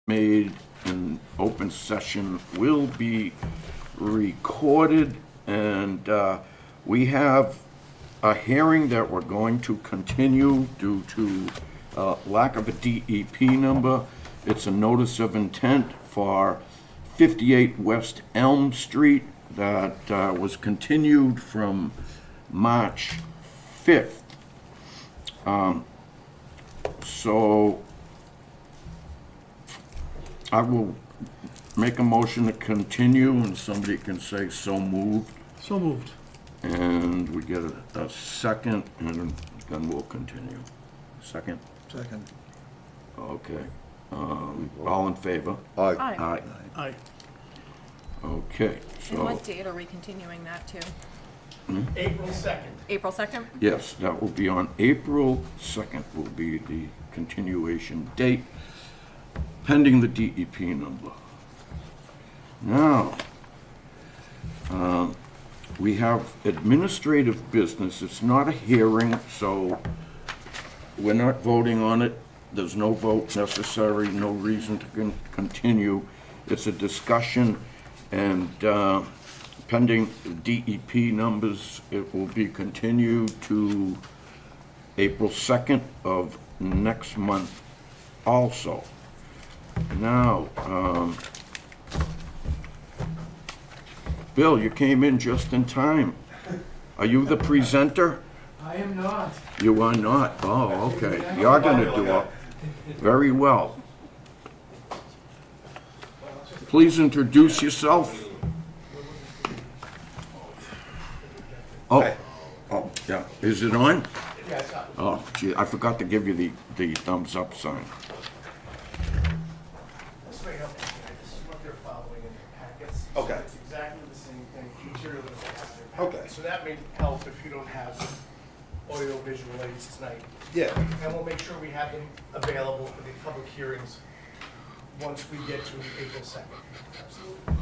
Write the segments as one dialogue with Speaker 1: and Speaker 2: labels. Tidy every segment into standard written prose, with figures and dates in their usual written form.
Speaker 1: made in open session will be recorded, and we have a hearing that we're going to continue due to lack of a DEP number. It's a notice of intent for 58 West Elm Street that was continued from March 5th. So I will make a motion to continue, and somebody can say so moved.
Speaker 2: So moved.
Speaker 1: And we get a second, and then we'll continue. Second?
Speaker 2: Second.
Speaker 1: Okay. All in favor?
Speaker 3: Aye.
Speaker 1: Aye.
Speaker 2: Aye.
Speaker 1: Okay,
Speaker 4: And
Speaker 1: so,
Speaker 4: what date are we continuing that to?
Speaker 2: April 2nd.
Speaker 4: April 2nd?
Speaker 1: yes, that will be on April 2nd will be the continuation date, pending the DEP number. Now, we have administrative business. It's not a hearing, so we're not voting on it. There's no vote necessary, no reason to continue. It's a discussion, and pending DEP numbers, it will be continued to April 2nd of next month also. Now, Bill, you came in just in time. Are you the presenter?
Speaker 2: I am not.
Speaker 1: You are not? Oh, okay. You're gonna do it very well. Please introduce yourself. Oh, yeah. Is it on?
Speaker 2: Yes,
Speaker 1: Oh, gee, I forgot to give you the thumbs up sign.
Speaker 2: straight up. This is what they're following in their packets.
Speaker 3: Okay.
Speaker 2: It's exactly the same thing, material that they have in their
Speaker 3: Okay.
Speaker 2: packets. So that may help if you don't have audio visual aids tonight.
Speaker 3: Yeah.
Speaker 2: And we'll make sure we have them available for the public hearings once we get to April 2nd. Absolutely. No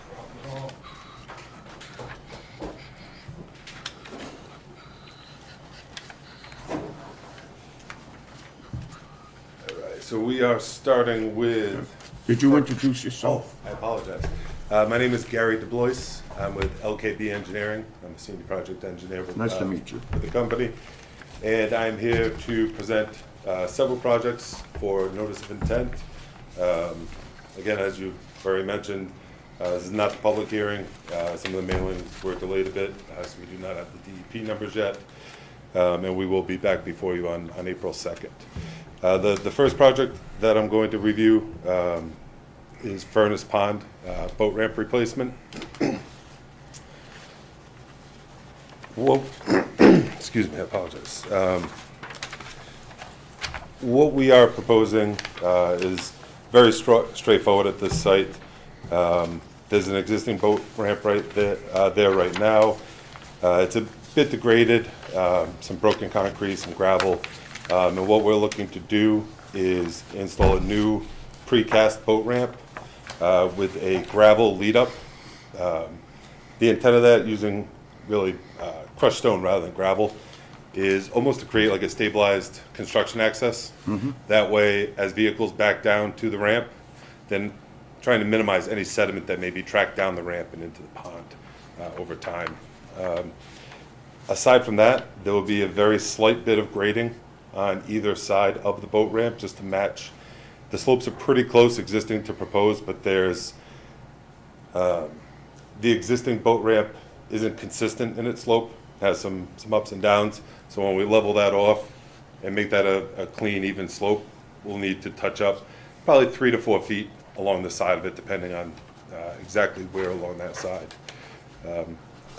Speaker 2: problem at all.
Speaker 3: All right, so we are starting with,
Speaker 1: Did you introduce yourself?
Speaker 3: I apologize. My name is Gary DeBlois. I'm with LKB Engineering. I'm a senior project engineer with,
Speaker 1: Nice to meet you.
Speaker 3: with the company. And I'm here to present several projects for notice of intent. Again, as you already mentioned, this is not the public hearing. Some of the mailings were delayed a bit, so we do not have the DEP numbers yet. And we will be back before you on April 2nd. The first project that I'm going to review is Furnace Pond boat ramp replacement. Well, excuse me, I apologize. What we are proposing is very straightforward at this site. There's an existing boat ramp right there right now. It's a bit degraded, some broken concrete, some gravel. And what we're looking to do is install a new precast boat ramp with a gravel lead up. The intent of that, using really crushed stone rather than gravel, is almost to create like a stabilized construction access. That way, as vehicles back down to the ramp, then trying to minimize any sediment that may be tracked down the ramp and into the pond over time. Aside from that, there will be a very slight bit of grading on either side of the boat ramp just to match. The slopes are pretty close existing to propose, but there's the existing boat ramp isn't consistent in its slope, has some ups and downs. So when we level that off and make that a clean, even slope, we'll need to touch up probably 3 to 4 feet along the side of it, depending on exactly where along that side.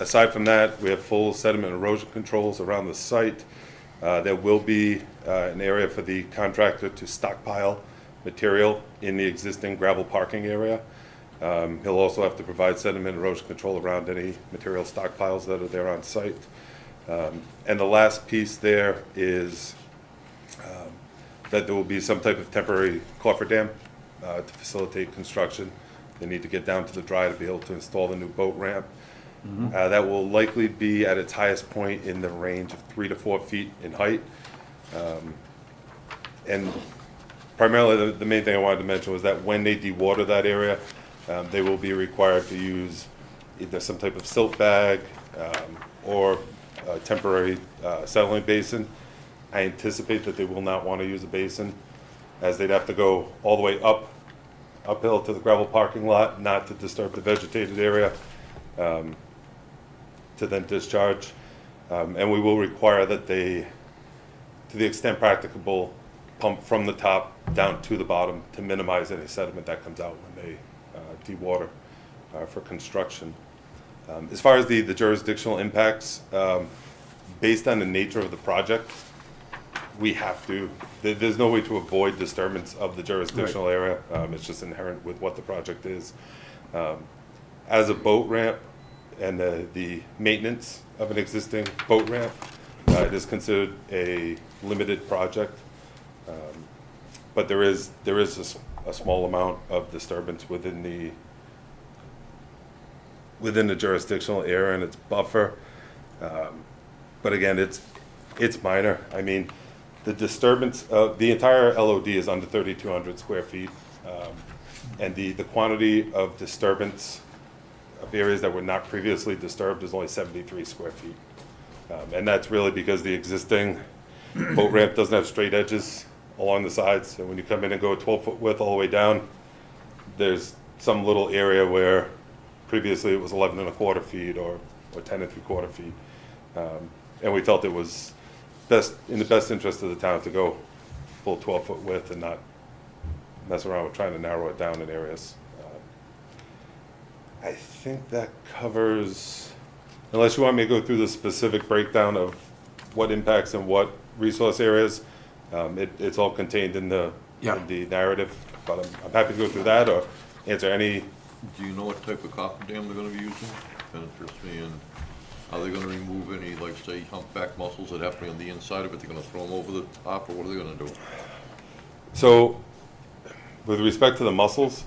Speaker 3: Aside from that, we have full sediment erosion controls around the site. There will be an area for the contractor to stockpile material in the existing gravel parking area. He'll also have to provide sediment erosion control around any material stockpiles that are there on site. And the last piece there is that there will be some type of temporary cofferdam to facilitate construction. They need to get down to the dry to be able to install the new boat ramp. That will likely be at its highest point in the range of 3 to 4 feet in height. And primarily, the main thing I wanted to mention was that when they dewater that area, they will be required to use either some type of silt bag or a temporary settling basin. I anticipate that they will not want to use a basin, as they'd have to go all the way uphill to the gravel parking lot, not to disturb the vegetated area, to then discharge. And we will require that they, to the extent practicable, pump from the top down to the bottom to minimize any sediment that comes out when they dewater for construction. As far as the jurisdictional impacts, based on the nature of the project, we have to, there's no way to avoid disturbance of the jurisdictional area. It's just inherent with what the project is. As a boat ramp and the maintenance of an existing boat ramp, it is considered a limited project. But there is a small amount of disturbance within the jurisdictional area and its buffer. But again, it's minor. I mean, the disturbance of the entire LOD is under 3,200 square feet. And the quantity of disturbance of areas that were not previously disturbed is only 73 square feet. And that's really because the existing boat ramp doesn't have straight edges along the sides. And when you come in and go a 12-foot width all the way down, there's some little area where previously it was 11 and a quarter feet or 10 and 3/4 feet. And we felt it was in the best interest of the town to go full 12-foot width and not mess around with trying to narrow it down in areas. I think that covers, unless you want me to go through the specific breakdown of what impacts and what resource areas, it's all contained in the narrative, but I'm happy to go through that or answer any.
Speaker 5: Do you know what type of coffer dam they're gonna be using? Interests me, and are they gonna remove any, like, say, humpback mussels that have to be on the inside of it? They're gonna throw them over the top, or what are they gonna do?
Speaker 3: So, with respect to the mussels,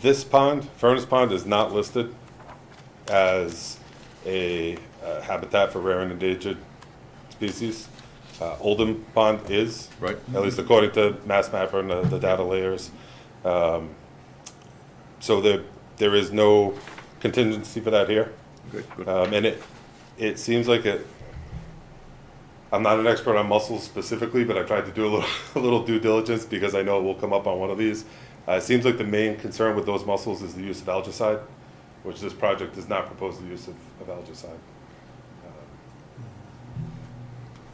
Speaker 3: this pond, Furnace Pond, is not listed as a habitat for rare and endangered species. Oldham Pond is,
Speaker 5: Right.
Speaker 3: at least according to Mass Mapper and the data layers. So there is no contingency for that here.
Speaker 5: Good, good.
Speaker 3: And it seems like I'm not an expert on mussels specifically, but I tried to do a little due diligence because I know it will come up on one of these. It seems like the main concern with those mussels is the use of algicide, which this project does not propose the use of algicide.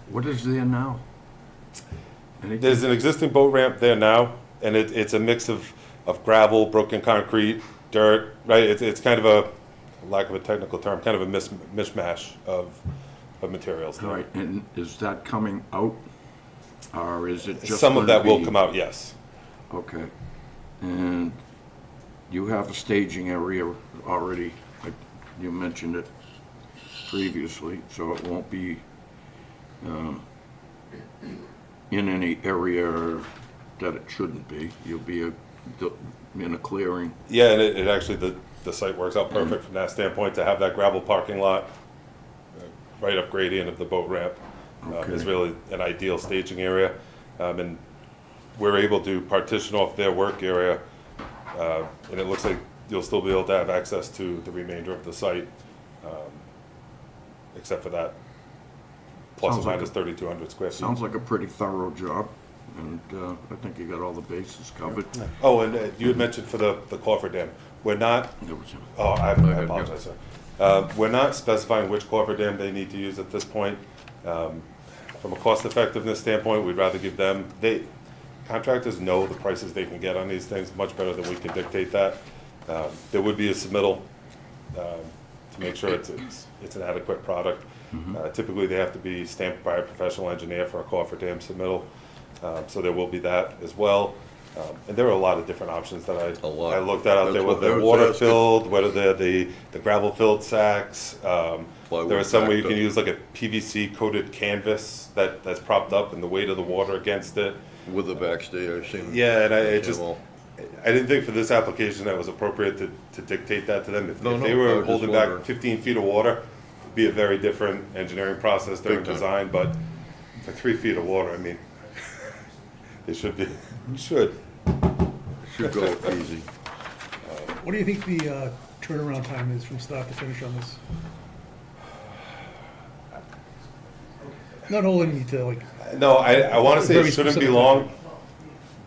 Speaker 1: What is there now? Anything?
Speaker 3: There's an existing boat ramp there now, and it's a mix of gravel, broken concrete, dirt, right? It's kind of a, lack of a technical term, kind of a mishmash of materials there.
Speaker 1: All right, and is that coming out, or is it just
Speaker 3: Some of
Speaker 1: gonna
Speaker 3: that will
Speaker 1: be-
Speaker 3: come out, yes.
Speaker 1: Okay, and you have a staging area already, like you mentioned it previously, so it won't be in any area that it shouldn't be. You'll be in a clearing.
Speaker 3: Yeah, and it actually, the site works out perfect from that standpoint, to have that gravel parking lot right up gradient of the boat ramp is
Speaker 1: Okay.
Speaker 3: really an ideal staging area. And we're able to partition off their work area, and it looks like you'll still be able to have access to the remainder of the site, except for that plus or
Speaker 1: Sounds like
Speaker 3: minus
Speaker 1: a-
Speaker 3: 3,200 square feet.
Speaker 1: Sounds like a pretty thorough job, and I think you got all the bases covered.
Speaker 3: Oh, and you had mentioned for the coffer dam, we're not,
Speaker 1: There was
Speaker 3: oh, I
Speaker 5: ahead, yeah.
Speaker 3: apologize, sir. We're not specifying which coffer dam they need to use at this point. From a cost effectiveness standpoint, we'd rather give them, contractors know the prices they can get on these things much better than we can dictate that. There would be a submittal to make sure it's an adequate product. Typically, they have to be stamped by a professional engineer for a coffer dam submittal, so there will be that as well. And there are a lot of different options that
Speaker 5: A lot.
Speaker 3: I looked at out there,
Speaker 5: That's what
Speaker 3: whether they're
Speaker 5: I was
Speaker 3: water
Speaker 5: asking.
Speaker 3: filled, whether they're the gravel filled sacks.
Speaker 5: Plywood
Speaker 3: There are some where you
Speaker 5: backed
Speaker 3: can
Speaker 5: up.
Speaker 3: use like a PVC coated canvas that's propped up and the weight of the water against it.
Speaker 5: With the backstay, I've seen.
Speaker 3: Yeah, and
Speaker 5: well,
Speaker 3: I didn't think for this application that was appropriate to dictate that to them. If
Speaker 5: No,
Speaker 3: they
Speaker 5: no, I
Speaker 3: were
Speaker 5: was just
Speaker 3: holding back
Speaker 5: wondering.
Speaker 3: 15 feet of water, it'd be a very different engineering process during
Speaker 5: Big time.
Speaker 3: design, but for 3 feet of water, I mean, It should be, should.
Speaker 5: Should go easy.
Speaker 6: What do you think the turnaround time is from start to finish on this? Not holding you to like,
Speaker 3: No, I want to say
Speaker 6: Very
Speaker 3: it shouldn't be
Speaker 6: specific.
Speaker 3: long,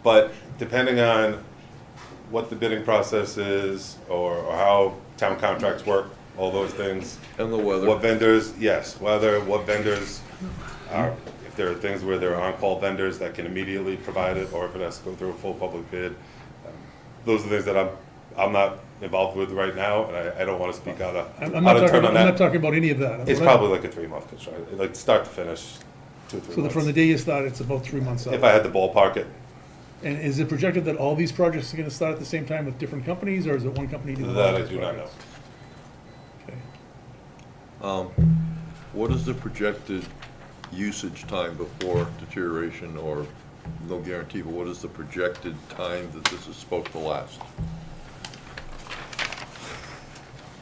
Speaker 3: but depending on what the bidding process is or how town contracts work, all those things.
Speaker 5: And the weather.
Speaker 3: What vendors, yes, whether, what vendors are, if there are things where there are on-call vendors that can immediately provide it, or if it has to go through a full public bid. Those are things that I'm not involved with right now, and I don't want to speak out
Speaker 6: I'm
Speaker 3: of
Speaker 6: not talking,
Speaker 3: turn on
Speaker 6: I'm not
Speaker 3: that.
Speaker 6: talking about any of that.
Speaker 3: It's probably like a 3-month construction, like start to finish, 2-3
Speaker 6: So
Speaker 3: months.
Speaker 6: from the day you start, it's about 3 months out.
Speaker 3: If I had to ballpark it,
Speaker 6: And is it projected that all these projects are gonna start at the same time with different companies, or is it one company doing all
Speaker 3: that I
Speaker 6: these
Speaker 3: do not know.
Speaker 6: projects? Okay.
Speaker 5: What is the projected usage time before deterioration, or no guarantee, but what is the projected time that this is supposed to last?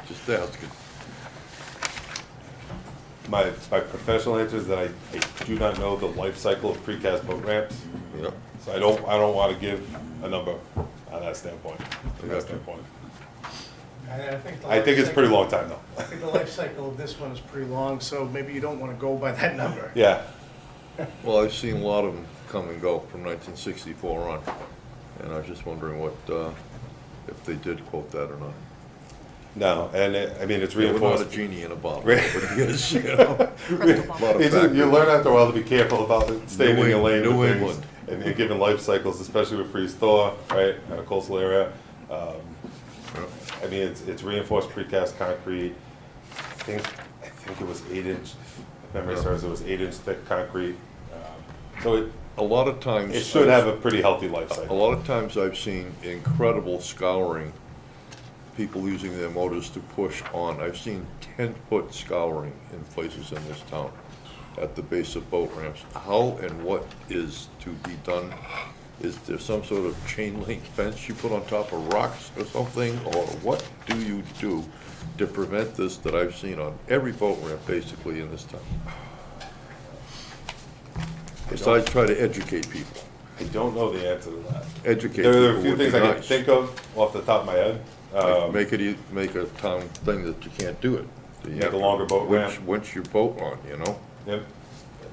Speaker 5: Just asking.
Speaker 3: My professional answer is that I do not know the life cycle of precast boat ramps,
Speaker 5: Yep.
Speaker 3: so I don't want to give a number on that standpoint, from that
Speaker 5: Okay.
Speaker 3: standpoint.
Speaker 2: And I think the
Speaker 3: I think
Speaker 2: life
Speaker 3: it's pretty
Speaker 2: cycle-
Speaker 3: long time though.
Speaker 2: I think the life cycle of this one is pretty long, so maybe you don't want to go by that number.
Speaker 3: Yeah,
Speaker 5: Well, I've seen a lot of them come and go from 1964 on, and I was just wondering what, if they did quote that or not.
Speaker 3: no, and I mean, it's
Speaker 5: We're not a
Speaker 3: reinforced.
Speaker 5: genie in a bottle,
Speaker 3: Right.
Speaker 5: but it is, you know.
Speaker 4: Crystal ball.
Speaker 5: Lot of
Speaker 3: You
Speaker 5: factors.
Speaker 3: learn after a while to be careful about staying in your lane
Speaker 5: New
Speaker 3: with things,
Speaker 5: England.
Speaker 3: and given life cycles, especially with freeze thaw, right, in a coastal area. I mean, it's reinforced precast concrete. I think it was 8-inch, if memory
Speaker 5: Yeah.
Speaker 3: serves, it was 8-inch thick concrete. So
Speaker 5: A lot of times.
Speaker 3: it should have a pretty healthy life
Speaker 5: A
Speaker 3: cycle.
Speaker 5: lot of times I've seen incredible scouring, people using their motors to push on. I've seen 10-foot scouring in places in this town at the base of boat ramps. How and what is to be done? Is there some sort of chain link fence you put on top of rocks or something? Or what do you do to prevent this that I've seen on every boat ramp basically in this town? Besides try to educate people.
Speaker 3: I don't know the answer to that.
Speaker 5: Educate
Speaker 3: There are a
Speaker 5: people
Speaker 3: few
Speaker 5: would be
Speaker 3: things I can
Speaker 5: nice.
Speaker 3: think of off the top of my head.
Speaker 5: Like, make a town thing that you can't do it. That you
Speaker 3: Make
Speaker 5: have
Speaker 3: a
Speaker 5: to
Speaker 3: longer boat
Speaker 5: winch-
Speaker 3: ramp.
Speaker 5: Winch your boat on, you know?
Speaker 3: Yep.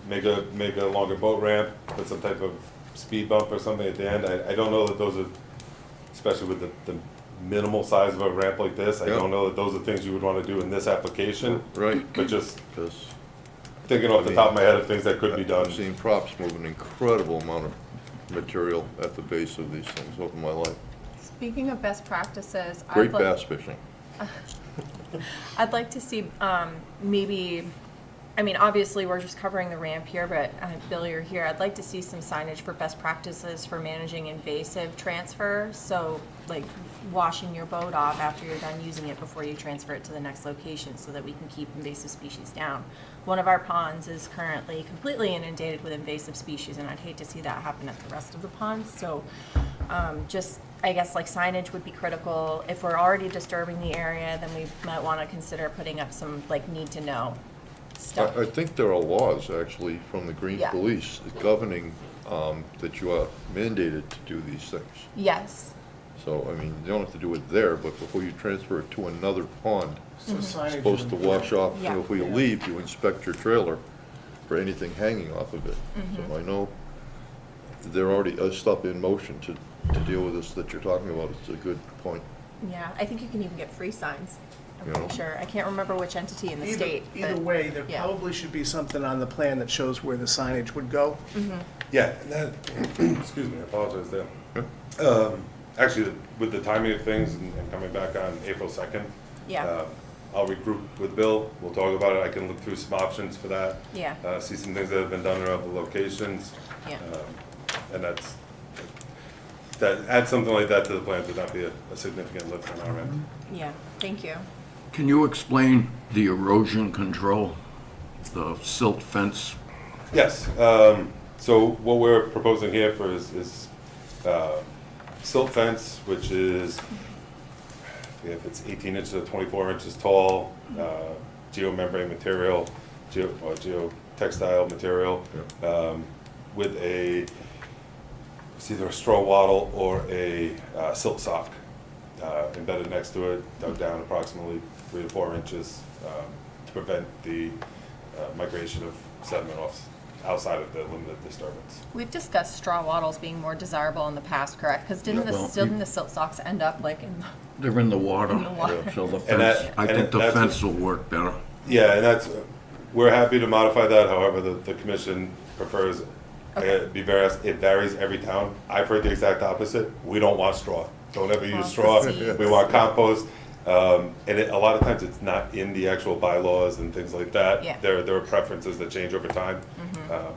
Speaker 3: Make a longer boat ramp, put some type of speed bump or something at the end. I don't know that those are, especially with the minimal size of a ramp like this, I
Speaker 5: Yeah.
Speaker 3: don't know that those are things you would want to do in this application.
Speaker 5: Right.
Speaker 3: But just
Speaker 5: Because
Speaker 3: thinking off the top of my head of things that could be done.
Speaker 5: I've seen props move an incredible amount of material at the base of these things over my life.
Speaker 4: Speaking of best practices,
Speaker 5: Great bass fishing.
Speaker 4: I'd like to see, maybe, I mean, obviously, we're just covering the ramp here, but Bill, you're here. I'd like to see some signage for best practices for managing invasive transfer. So like washing your boat off after you're done using it before you transfer it to the next location so that we can keep invasive species down. One of our ponds is currently completely inundated with invasive species, and I'd hate to see that happen at the rest of the ponds. So just, I guess, like signage would be critical. If we're already disturbing the area, then we might want to consider putting up some like need to know stuff.
Speaker 5: I think there are laws actually from the Green
Speaker 4: Yeah.
Speaker 5: Police governing that you are mandated to do these things.
Speaker 4: Yes.
Speaker 5: So, I mean, you don't have to do it there, but before you transfer it to another pond,
Speaker 2: So signage
Speaker 5: it's
Speaker 2: is
Speaker 5: supposed to wash off, you know,
Speaker 4: Yeah.
Speaker 5: before you leave, you inspect your trailer for anything hanging off of it. So I know there already is stuff in motion to deal with this that you're talking about. It's a good point.
Speaker 4: Yeah, I think you can even get free signs. I'm
Speaker 5: Yeah.
Speaker 4: pretty sure. I can't remember which entity in the state.
Speaker 2: Either
Speaker 4: but-
Speaker 2: way, there
Speaker 4: yeah.
Speaker 2: probably should be something on the plan that shows where the signage would go.
Speaker 3: Yeah, and that, excuse me, I apologize there. Actually, with the timing of things and coming back on April 2nd,
Speaker 4: Yeah.
Speaker 3: I'll regroup with Bill, we'll talk about it, I can look through some options for that.
Speaker 4: Yeah.
Speaker 3: See some things that have been done around the locations.
Speaker 4: Yeah.
Speaker 3: And that, add something like that to the plan would not be a significant lift on our end.
Speaker 4: Yeah, thank you.
Speaker 1: Can you explain the erosion control, the silt fence?
Speaker 3: Yes, so what we're proposing here for is silt fence, which is, if it's 18 inches to 24 inches tall, geomembrane material, geotextile material, with a It's either a straw wattle or a silt sock embedded next to it, dug down approximately 3 to 4 inches to prevent the migration of sediment outside of the limited disturbance.
Speaker 4: We've discussed straw wattles being more desirable in the past, correct? Because didn't
Speaker 1: Yeah.
Speaker 4: didn't the silt socks end up like in,
Speaker 1: They're in the water.
Speaker 4: In the water.
Speaker 1: So the
Speaker 3: And that-
Speaker 1: fence, I
Speaker 3: and
Speaker 1: think the
Speaker 3: that's
Speaker 1: fence
Speaker 3: what-
Speaker 1: will work better.
Speaker 3: Yeah, and we're happy to modify that, however, the commission prefers, it varies every town. I've heard the exact opposite, we don't want straw, don't ever use straw,
Speaker 4: seeds.
Speaker 3: we want compost. And a lot of times it's not in the actual bylaws and things like that.
Speaker 4: Yeah.
Speaker 3: There are preferences that change over time.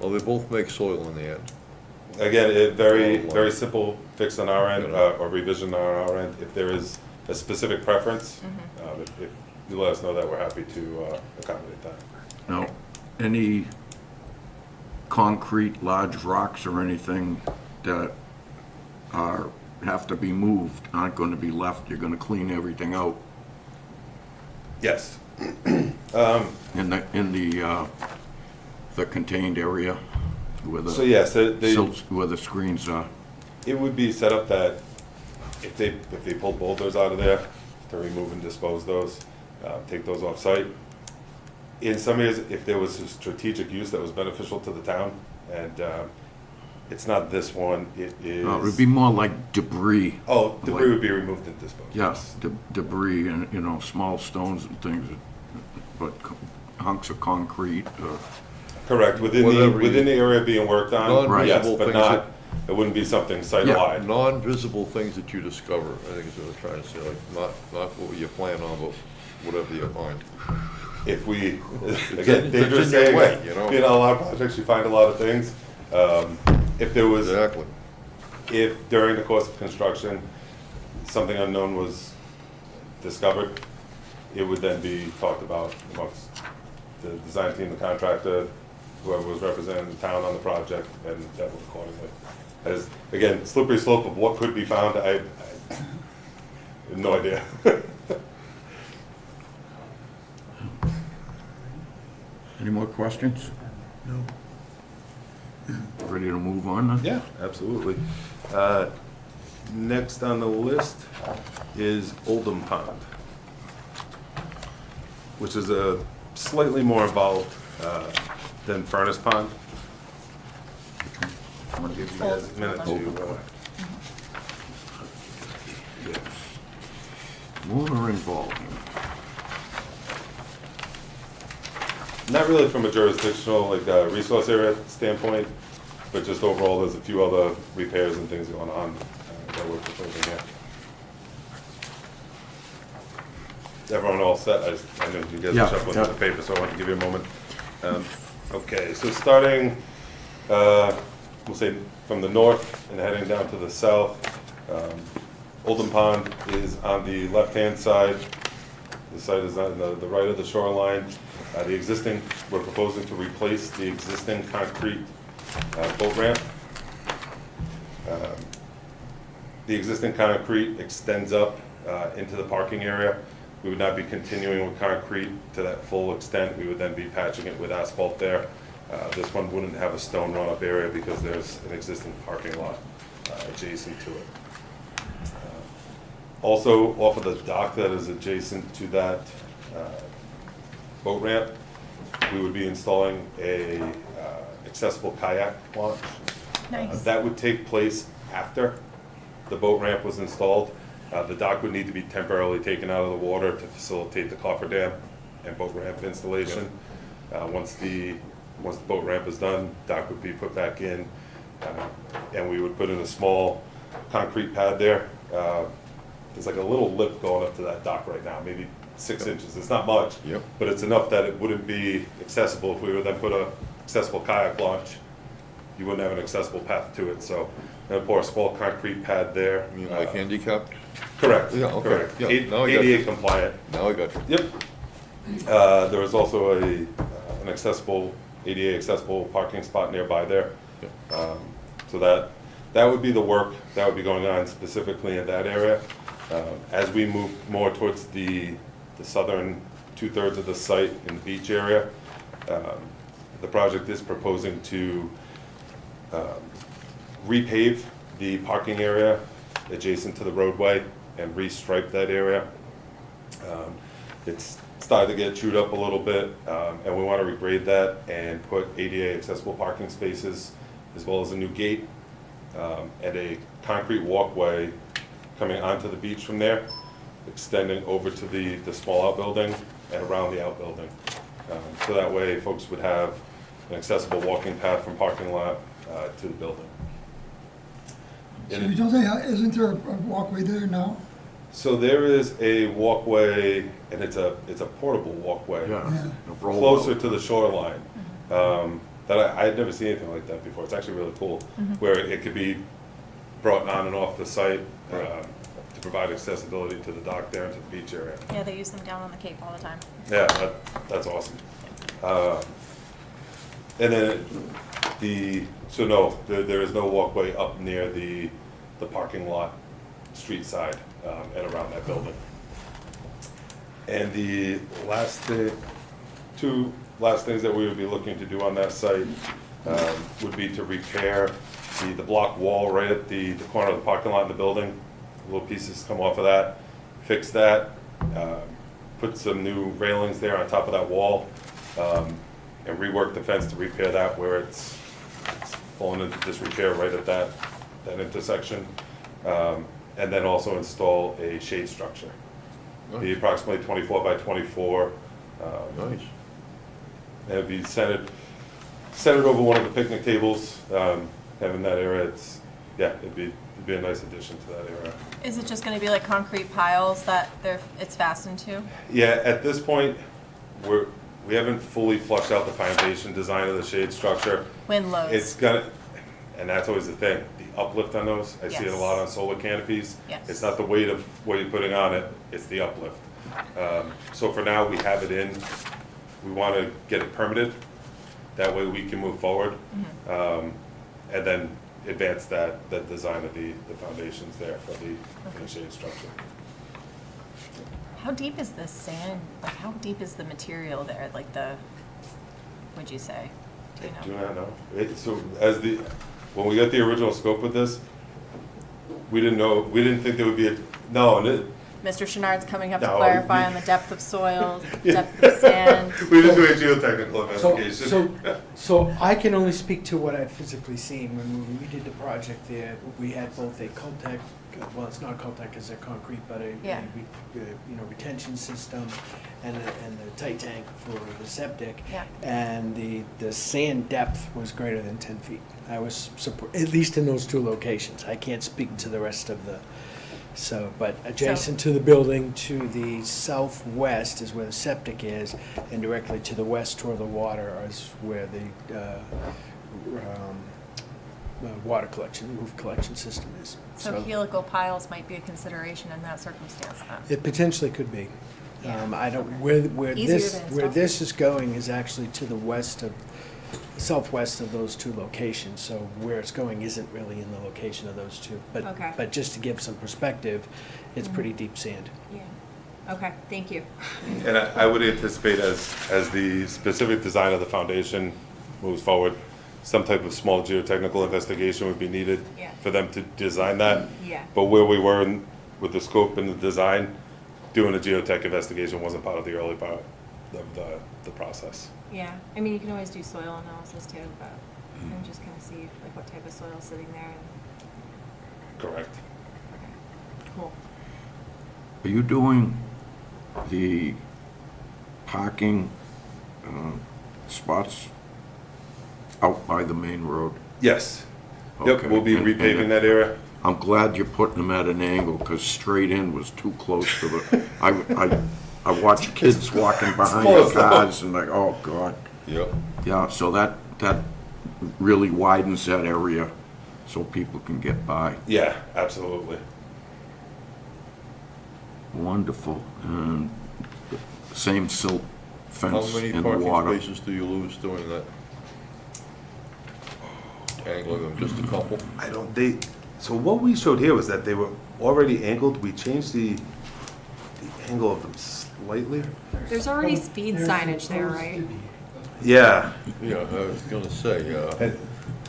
Speaker 5: Well, they both make soil in the end.
Speaker 3: Again, very simple fix on our end, or revision on our end. If there is a specific preference, if you let us know that, we're happy to accommodate that.
Speaker 1: Now, any concrete, large rocks or anything that have to be moved aren't gonna be left, you're gonna clean everything out
Speaker 3: Yes.
Speaker 1: in the contained area where
Speaker 3: So
Speaker 1: the
Speaker 3: yes,
Speaker 1: silts, where the screens are.
Speaker 3: it would be set up that if they pull boulders out of there, to remove and dispose those, take those off site. In some areas, if there was a strategic use that was beneficial to the town, and it's not this one, it is.
Speaker 1: It would be more like debris.
Speaker 3: Oh, debris would be removed and disposed.
Speaker 1: Yes, debris and, small stones and things, but hunks of concrete,
Speaker 3: Correct, within
Speaker 5: Whatever
Speaker 3: the area being worked on,
Speaker 5: Non-visible
Speaker 3: yes, but
Speaker 5: things
Speaker 3: not, it wouldn't be something site-wide.
Speaker 5: Non-visible things that you discover, I think is what they're trying to say, like, not what you plan on, but whatever you find.
Speaker 3: If we,
Speaker 5: in-
Speaker 3: again,
Speaker 5: it's
Speaker 3: dangerous
Speaker 5: in your
Speaker 3: saying,
Speaker 5: way, you know?
Speaker 3: a lot of projects, you find a lot of things. If there was,
Speaker 5: Exactly.
Speaker 3: if during the course of construction, something unknown was discovered, it would then be talked about amongst the design team, the contractor, whoever was representing the town on the project, and dealt with accordingly. As, again, slippery slope of what could be found, I have no idea.
Speaker 1: Any more questions? No. Ready to move on then?
Speaker 3: Yeah, absolutely. Next on the list is Oldham Pond, which is a slightly more involved than Furnace Pond. I'm gonna give you guys a minute to,
Speaker 1: Yes. More involving.
Speaker 3: not really from a jurisdictional, resource area standpoint, but just overall, there's a few other repairs and things going on that we're proposing here. Everyone all set? I know you guys
Speaker 1: Yeah,
Speaker 3: are shuffling
Speaker 1: yeah.
Speaker 3: through the paper, so I want to give you a moment. Okay, so starting, we'll say from the north and heading down to the south, Oldham Pond is on the left-hand side. The site is on the right of the shoreline. We're proposing to replace the existing concrete boat ramp. The existing concrete extends up into the parking area. We would not be continuing with concrete to that full extent. We would then be patching it with asphalt there. This one wouldn't have a stone run-up area because there's an existing parking lot adjacent to it. Also, off of the dock that is adjacent to that boat ramp, we would be installing a accessible kayak launch.
Speaker 4: Nice.
Speaker 3: That would take place after the boat ramp was installed. The dock would need to be temporarily taken out of the water to facilitate the cofferdam and boat ramp installation. Once the boat ramp is done, dock would be put back in, and we would put in a small concrete pad there. There's like a little lip going up to that dock right now, maybe 6 inches. It's not much,
Speaker 5: Yep.
Speaker 3: but it's enough that it wouldn't be accessible. If we were then put a accessible kayak launch, you wouldn't have an accessible path to it. So, and pour a small concrete pad there.
Speaker 5: You mean like handicapped?
Speaker 3: Correct.
Speaker 5: Yeah, okay.
Speaker 3: Correct.
Speaker 5: Yeah, now I got
Speaker 3: ADA
Speaker 5: you.
Speaker 3: compliant.
Speaker 5: Now I got you.
Speaker 3: Yep. There was also an accessible, ADA accessible parking spot nearby there. So that would be the work that would be going on specifically in that area. As we move more towards the southern 2/3 of the site in the beach area, the project is proposing to repave the parking area adjacent to the roadway and restripe that area. It's started to get chewed up a little bit, and we want to regrade that and put ADA accessible parking spaces, as well as a new gate, and a concrete walkway coming onto the beach from there, extending over to the small outbuilding and around the outbuilding. So that way folks would have an accessible walking path from parking lot to the building.
Speaker 7: So you don't say, isn't there a walkway there now?
Speaker 3: So there is a walkway, and it's a portable walkway.
Speaker 1: Yeah.
Speaker 7: Yeah.
Speaker 1: a roll
Speaker 3: Closer
Speaker 1: out.
Speaker 3: to the shoreline. That I had never seen anything like that before. It's actually really cool, where it could be brought on and off the site to provide accessibility to the dock there and to the beach area.
Speaker 4: Yeah, they use them down on the Cape all the time.
Speaker 3: Yeah, that's awesome. And then so no, there is no walkway up near the parking lot, street side, and around that building. And the two last things that we would be looking to do on that site would be to repair the block wall right at the corner of the parking lot in the building. Little pieces come off of that, fix that, put some new railings there on top of that wall, and rework the fence to repair that where it's fallen into disrepair right at that intersection. And then also install a shade structure. Be approximately 24 by 24.
Speaker 5: Nice.
Speaker 3: And it'd be centered over one of the picnic tables, having that area. It'd be a nice addition to that area.
Speaker 4: Is it just gonna be like concrete piles that it's fastened to?
Speaker 3: Yeah, at this point, we haven't fully flushed out the foundation design of the shade structure.
Speaker 4: Wind loads?
Speaker 3: It's and that's always the thing, the uplift on those. I see it a lot on solar canopies.
Speaker 4: Yes.
Speaker 3: It's not the weight of what you're putting on it, it's the uplift. So for now, we have it in. We want to get it permitted. That way we can move forward. And then advance the design of the foundations there for the shade structure.
Speaker 4: How deep is this sand? Like, how deep is the material there? Like would you say? Do you know?
Speaker 3: Do not know. So when we got the original scope with this, we didn't think there would be
Speaker 4: Mr. Chenard's coming up to
Speaker 3: No,
Speaker 4: clarify on the depth of soil, depth of sand.
Speaker 3: we didn't do a geotechnical investigation.
Speaker 8: So I can only speak to what I've physically seen. When we did the project there, we had both a Coltech, well, it's not Coltech, it's a concrete, but a retention system and the tight tank for the septic.
Speaker 4: Yeah.
Speaker 8: And the sand depth was greater than 10 feet. I was at least in those two locations. I can't speak to the rest of the. But adjacent to the building, to the southwest is where the septic is, and directly to the west toward the water is where the water collection, roof collection system is.
Speaker 4: So helical piles might be a consideration in that circumstance then?
Speaker 8: It potentially could be.
Speaker 4: Yeah.
Speaker 8: I don't, where
Speaker 4: Easier
Speaker 8: this,
Speaker 4: to
Speaker 8: where
Speaker 4: install.
Speaker 8: this is going is actually to the southwest of those two locations, so where it's going isn't really in the location of those two.
Speaker 4: Okay.
Speaker 8: But just to give some perspective, it's pretty deep sand.
Speaker 4: Yeah. Okay, thank you.
Speaker 3: And I would anticipate as the specific design of the foundation moves forward, some type of small geotechnical investigation would be needed
Speaker 4: Yeah.
Speaker 3: for them to design that.
Speaker 4: Yeah.
Speaker 3: But where we were with the scope and the design, doing a geotech investigation wasn't part of the early part of the process.
Speaker 4: Yeah, I mean, you can always do soil analysis too, but I'm just kind of see like what type of soil is sitting there and,
Speaker 3: Correct.
Speaker 4: okay, cool.
Speaker 1: Are you doing the parking spots out by the main road?
Speaker 3: Yes. Yep,
Speaker 1: Okay.
Speaker 3: we'll be
Speaker 1: And-
Speaker 3: repaving that area.
Speaker 1: I'm glad you're putting them at an angle, because straight in was too close to the, I watch kids walking behind the
Speaker 3: close, though.
Speaker 1: cars and like, oh, God.
Speaker 5: Yep.
Speaker 1: Yeah, so that really widens that area so people can get by.
Speaker 3: Yeah, absolutely.
Speaker 1: Wonderful. And same silt
Speaker 5: How
Speaker 1: fence
Speaker 5: many
Speaker 1: in the
Speaker 5: parking
Speaker 1: water.
Speaker 5: spaces do you lose doing that? Angling them, just a couple?
Speaker 3: So what we showed here was that they were already angled. We changed the angle of them slightly.
Speaker 4: There's already speed signage there, right?
Speaker 3: Yeah.
Speaker 5: Yeah, I was gonna say,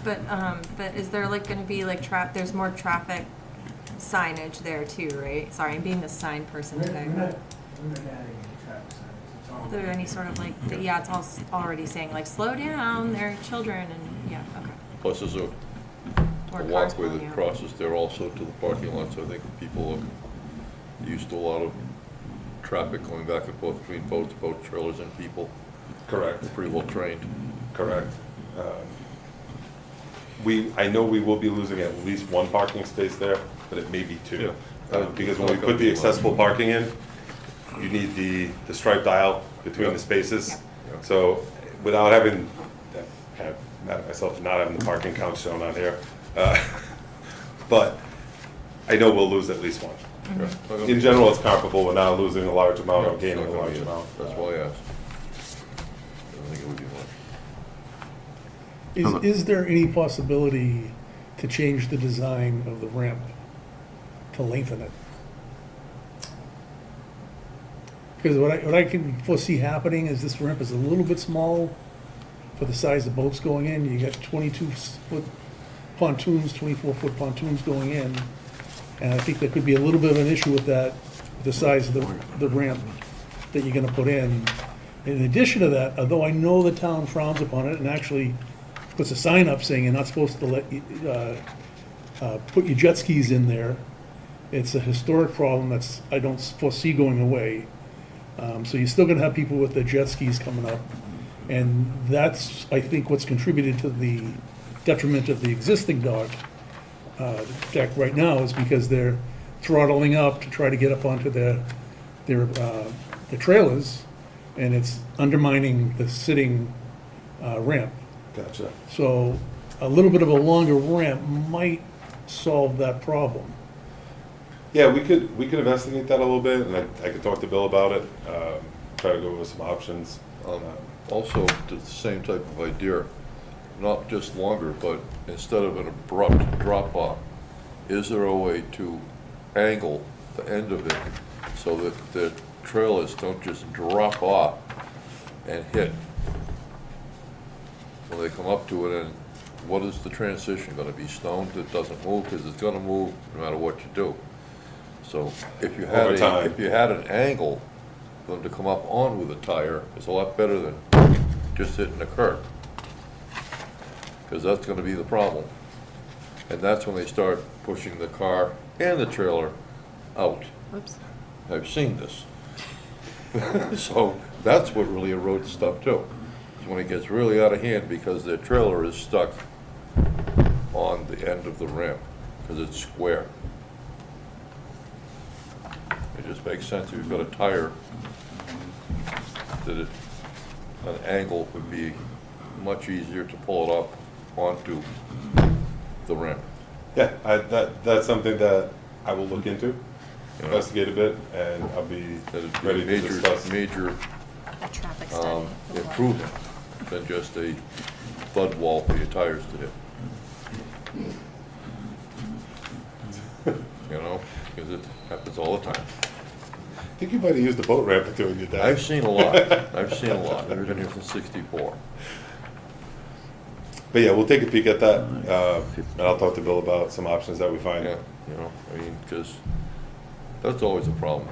Speaker 4: But is there like gonna be like there's more traffic signage there too, right? Sorry, I'm being the sign person today.
Speaker 8: We're not adding any traffic signs. It's all-
Speaker 4: Is there any sort of like, yeah, it's all already saying like, slow down, there are children and, yeah, okay.
Speaker 5: Plus there's a
Speaker 4: Or cars
Speaker 5: walkway
Speaker 4: pulling
Speaker 5: that
Speaker 4: out.
Speaker 5: crosses there also to the parking lot, so I think people are used to a lot of traffic going back and forth between boats, boat trailers and people.
Speaker 3: Correct.
Speaker 5: They're pretty well trained.
Speaker 3: Correct. I know we will be losing at least one parking space there, but it may be two.
Speaker 5: Yeah.
Speaker 3: Because when we put the accessible parking in, you need the striped aisle between
Speaker 5: Yeah.
Speaker 3: the spaces.
Speaker 5: Yeah.
Speaker 3: So without having, kind of mad at myself for not having the parking count shown on here. But I know we'll lose at least one.
Speaker 5: Yeah.
Speaker 3: In general, it's comparable, we're not losing a large amount
Speaker 5: Yeah,
Speaker 3: or
Speaker 5: it's
Speaker 3: gaining
Speaker 5: not
Speaker 3: a
Speaker 5: gonna
Speaker 3: large
Speaker 5: be
Speaker 3: amount.
Speaker 5: That's why I asked. I don't think it would be much.
Speaker 6: Is there any possibility to change the design of the ramp to lengthen it? Because what I can foresee happening is this ramp is a little bit small for the size of boats going in. You got 22-foot pontoons, 24-foot pontoons going in. And I think there could be a little bit of an issue with that, the size of the ramp that you're gonna put in. In addition to that, although I know the town frowns upon it and actually puts a sign up saying you're not supposed to let, put your jet skis in there, it's a historic problem that's, I don't foresee going away. So you're still gonna have people with their jet skis coming up. And that's, I think, what's contributed to the detriment of the existing dock deck right now is because they're throttling up to try to get up onto their trailers, and it's undermining the sitting ramp.
Speaker 3: Gotcha.
Speaker 6: So a little bit of a longer ramp might solve that problem.
Speaker 3: Yeah, we could investigate that a little bit, and I could talk to Bill about it, try to go over some options.
Speaker 5: Also, the same type of idea, not just longer, but instead of an abrupt drop-off, is there a way to angle the end of it so that the trailers don't just drop off and hit when they come up to it? And what is the transition gonna be? Stone that doesn't move, because it's gonna move no matter what you do. So if you
Speaker 3: Over time.
Speaker 5: an angle for them to come up on with a tire, it's a lot better than just hitting a curb. Because that's gonna be the problem. And that's when they start pushing the car and the trailer out.
Speaker 4: Whoops.
Speaker 5: I've seen this. So that's what really erodes stuff too. It's when it gets really out of hand because their trailer is stuck on the end of the ramp, because it's square. It just makes sense if you've got a tire, that an angle would be much easier to pull it up onto the ramp.
Speaker 3: Yeah, that's something that I will look into,
Speaker 5: You know,
Speaker 3: investigate a bit, and I'll be
Speaker 5: that'd be
Speaker 3: ready
Speaker 5: a
Speaker 3: to discuss.
Speaker 5: major
Speaker 4: A traffic study.
Speaker 5: improvement than just a thud wall for your tires to hit. You know, because it happens all the time.
Speaker 3: I think you might have used the boat ramp during your day.
Speaker 5: I've seen a lot. I've seen a lot. I've been here since '64.
Speaker 3: But yeah, we'll take a peek at that, and I'll talk to Bill about some options that we find.
Speaker 5: Yeah, you know, I mean, because that's always a problem.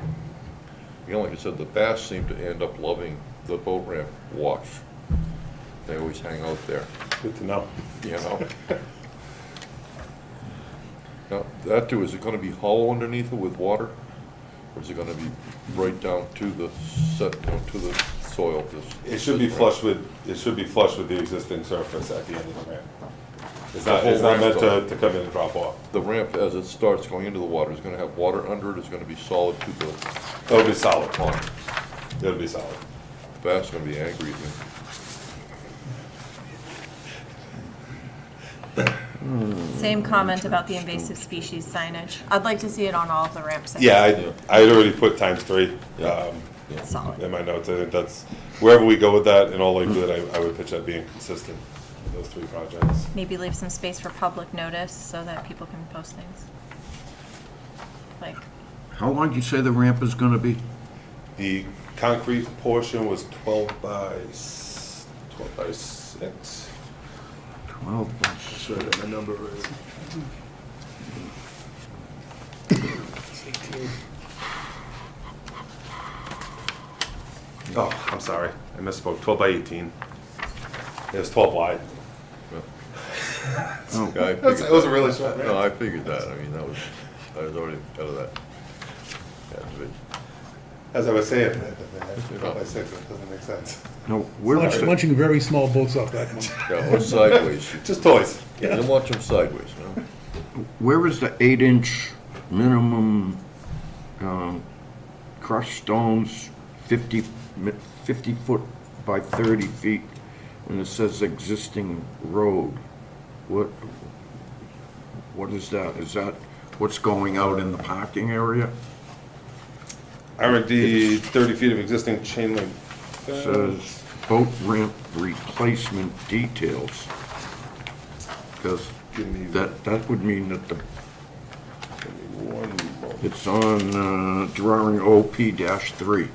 Speaker 5: You know, like I said, the bass seem to end up loving the boat ramp wash. They always hang out there,
Speaker 3: Good to know.
Speaker 5: you know? Now, that too, is it gonna be hollow underneath it with water? Or is it gonna be right down to the to the soil?
Speaker 3: It should be flush with the existing surface at the end of the ramp. It's not
Speaker 5: The whole
Speaker 3: meant
Speaker 5: ramp,
Speaker 3: to come in and drop off.
Speaker 5: The ramp, as it starts going into the water, is gonna have water under it, it's gonna be solid to the
Speaker 3: It'll be solid.
Speaker 5: pond.
Speaker 3: It'll be solid.
Speaker 5: The bass is gonna be angry at me.
Speaker 4: Same comment about the invasive species signage. I'd like to see it on all of the ramp sections.
Speaker 3: Yeah, I had already put ×3
Speaker 4: Solid.
Speaker 3: in my notes. I think that's, wherever we go with that, in all likelihood, I would pitch that being consistent with those 3 projects.
Speaker 4: Maybe leave some space for public notice so that people can post things. Like,
Speaker 1: How long do you say the ramp is gonna be?
Speaker 3: The concrete portion was 12 by 6.
Speaker 1: 12 by
Speaker 5: So the number is.
Speaker 3: Oh, I'm sorry, I misspoke, 12 by 18. It was 12 wide.
Speaker 1: Oh,
Speaker 5: Yeah, I
Speaker 3: It was
Speaker 5: figured
Speaker 3: a really
Speaker 5: that.
Speaker 3: short
Speaker 5: No,
Speaker 3: ramp.
Speaker 5: I figured that, I mean, I was already out of that. category.
Speaker 3: As I was saying, 12 by 6, that doesn't make sense.
Speaker 1: no, where's the,
Speaker 6: Launching very small boats off that one.
Speaker 5: Yeah, or sideways,
Speaker 3: Just toys.
Speaker 5: you can launch them sideways, you know?
Speaker 1: where is the 8-inch minimum crushed stones, 50 foot by 30 feet, and it says existing road? What is that? Is that what's going out in the parking area?
Speaker 3: R&D, 30 feet of existing chain link.
Speaker 1: It says boat ramp replacement details. Because
Speaker 3: Give me
Speaker 1: that would mean that
Speaker 3: give me one moment.
Speaker 1: it's on drawing OP-3.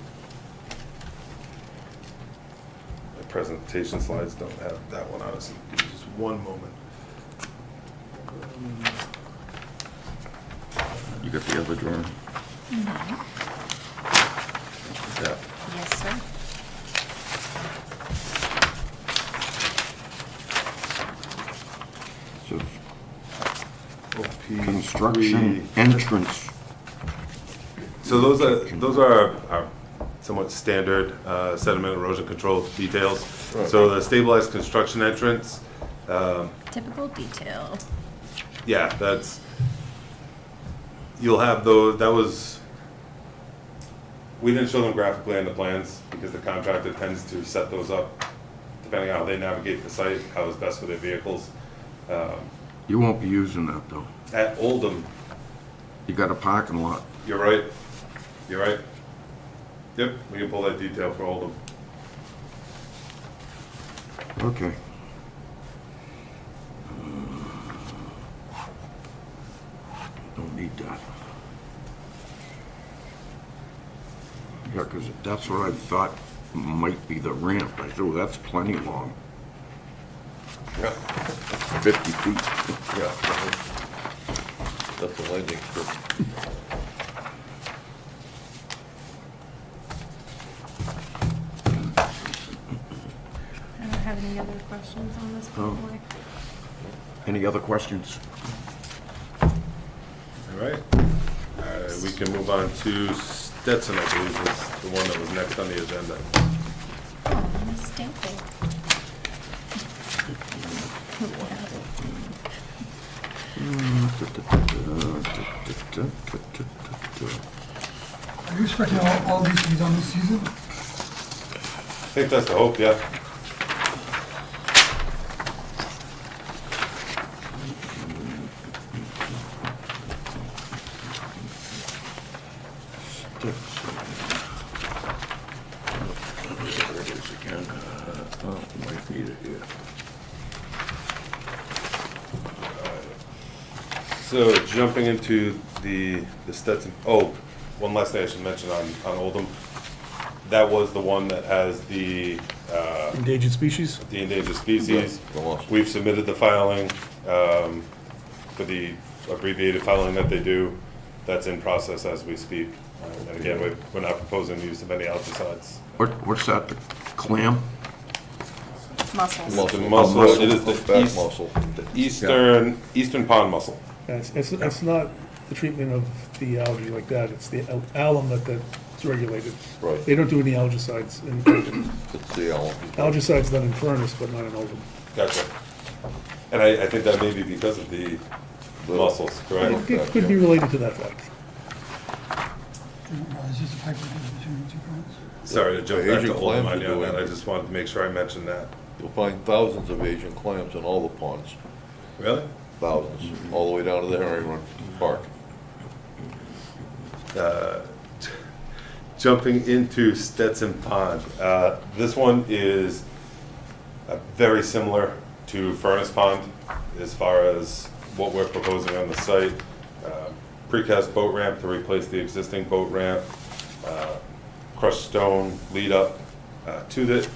Speaker 3: My presentation slides don't have that one on it, so give me just one moment.
Speaker 1: You got the other drawing? Yeah.
Speaker 4: Yes, sir.
Speaker 1: So
Speaker 3: OP
Speaker 1: construction entrance.
Speaker 3: So those are somewhat standard sediment erosion control details.
Speaker 5: Right.
Speaker 3: So the stabilized construction entrance,
Speaker 4: Typical detail.
Speaker 3: yeah, that's, you'll have those, that was, we didn't show them graphically on the plans because the contractor tends to set those up depending on how they navigate the site, how is best for their vehicles.
Speaker 1: You won't be using that though.
Speaker 3: At Oldham,
Speaker 1: You got a parking lot.
Speaker 3: you're right, you're right. Yep, we can pull that detail for Oldham.
Speaker 1: Okay. Don't need that. Yeah, because that's what I thought might be the ramp. I thought, oh, that's plenty long,
Speaker 5: Yeah,
Speaker 1: 50 feet.
Speaker 5: yeah. That's the landing strip.
Speaker 4: I don't have any other questions on this
Speaker 1: Oh.
Speaker 4: point.
Speaker 1: Any other questions?
Speaker 3: All right, we can move on to Stetson, I believe, is the one that was next on the agenda.
Speaker 4: Oh, mistake.
Speaker 7: Are you expecting all these to be done this season?
Speaker 3: I think that's the hope, yeah.
Speaker 1: There it is again. Oh, might need it here.
Speaker 3: So jumping into the Stetson, oh, one last thing I should mention on Oldham. That was the one that has the
Speaker 6: Endangered species?
Speaker 3: endangered species.
Speaker 5: The lost.
Speaker 3: We've submitted the filing for the abbreviated filing that they do. That's in process as we speak. And again, we're not proposing the use of any algicides.
Speaker 1: What's that, the clam?
Speaker 4: Muscles.
Speaker 3: The mussel, it is the
Speaker 5: Back
Speaker 3: east,
Speaker 5: muscle.
Speaker 3: the eastern pond mussel.
Speaker 6: It's not the treatment of the algae like that, it's the alum that's regulated.
Speaker 5: Right.
Speaker 6: They don't do any algicides in,
Speaker 5: It's the alum.
Speaker 6: algicides done in Furnace, but not in Oldham.
Speaker 3: Gotcha. And I think that may be because of the mussels, correct?
Speaker 6: It could be related to that fact.
Speaker 7: It's just a pipe between the two ponds.
Speaker 3: Sorry to jump
Speaker 5: The
Speaker 3: back
Speaker 5: Asian
Speaker 3: to Oldham
Speaker 5: clams
Speaker 3: on
Speaker 5: are
Speaker 3: you on that,
Speaker 5: doing-
Speaker 3: I just wanted to make sure I mentioned that.
Speaker 5: You'll find thousands of Asian clams in all the ponds,
Speaker 3: Really?
Speaker 5: thousands, all the way down to the Herring Run Park.
Speaker 3: Jumping into Stetson Pond, this one is very similar to Furnace Pond as far as what we're proposing on the site. Precast boat ramp to replace the existing boat ramp, crushed stone lead up to the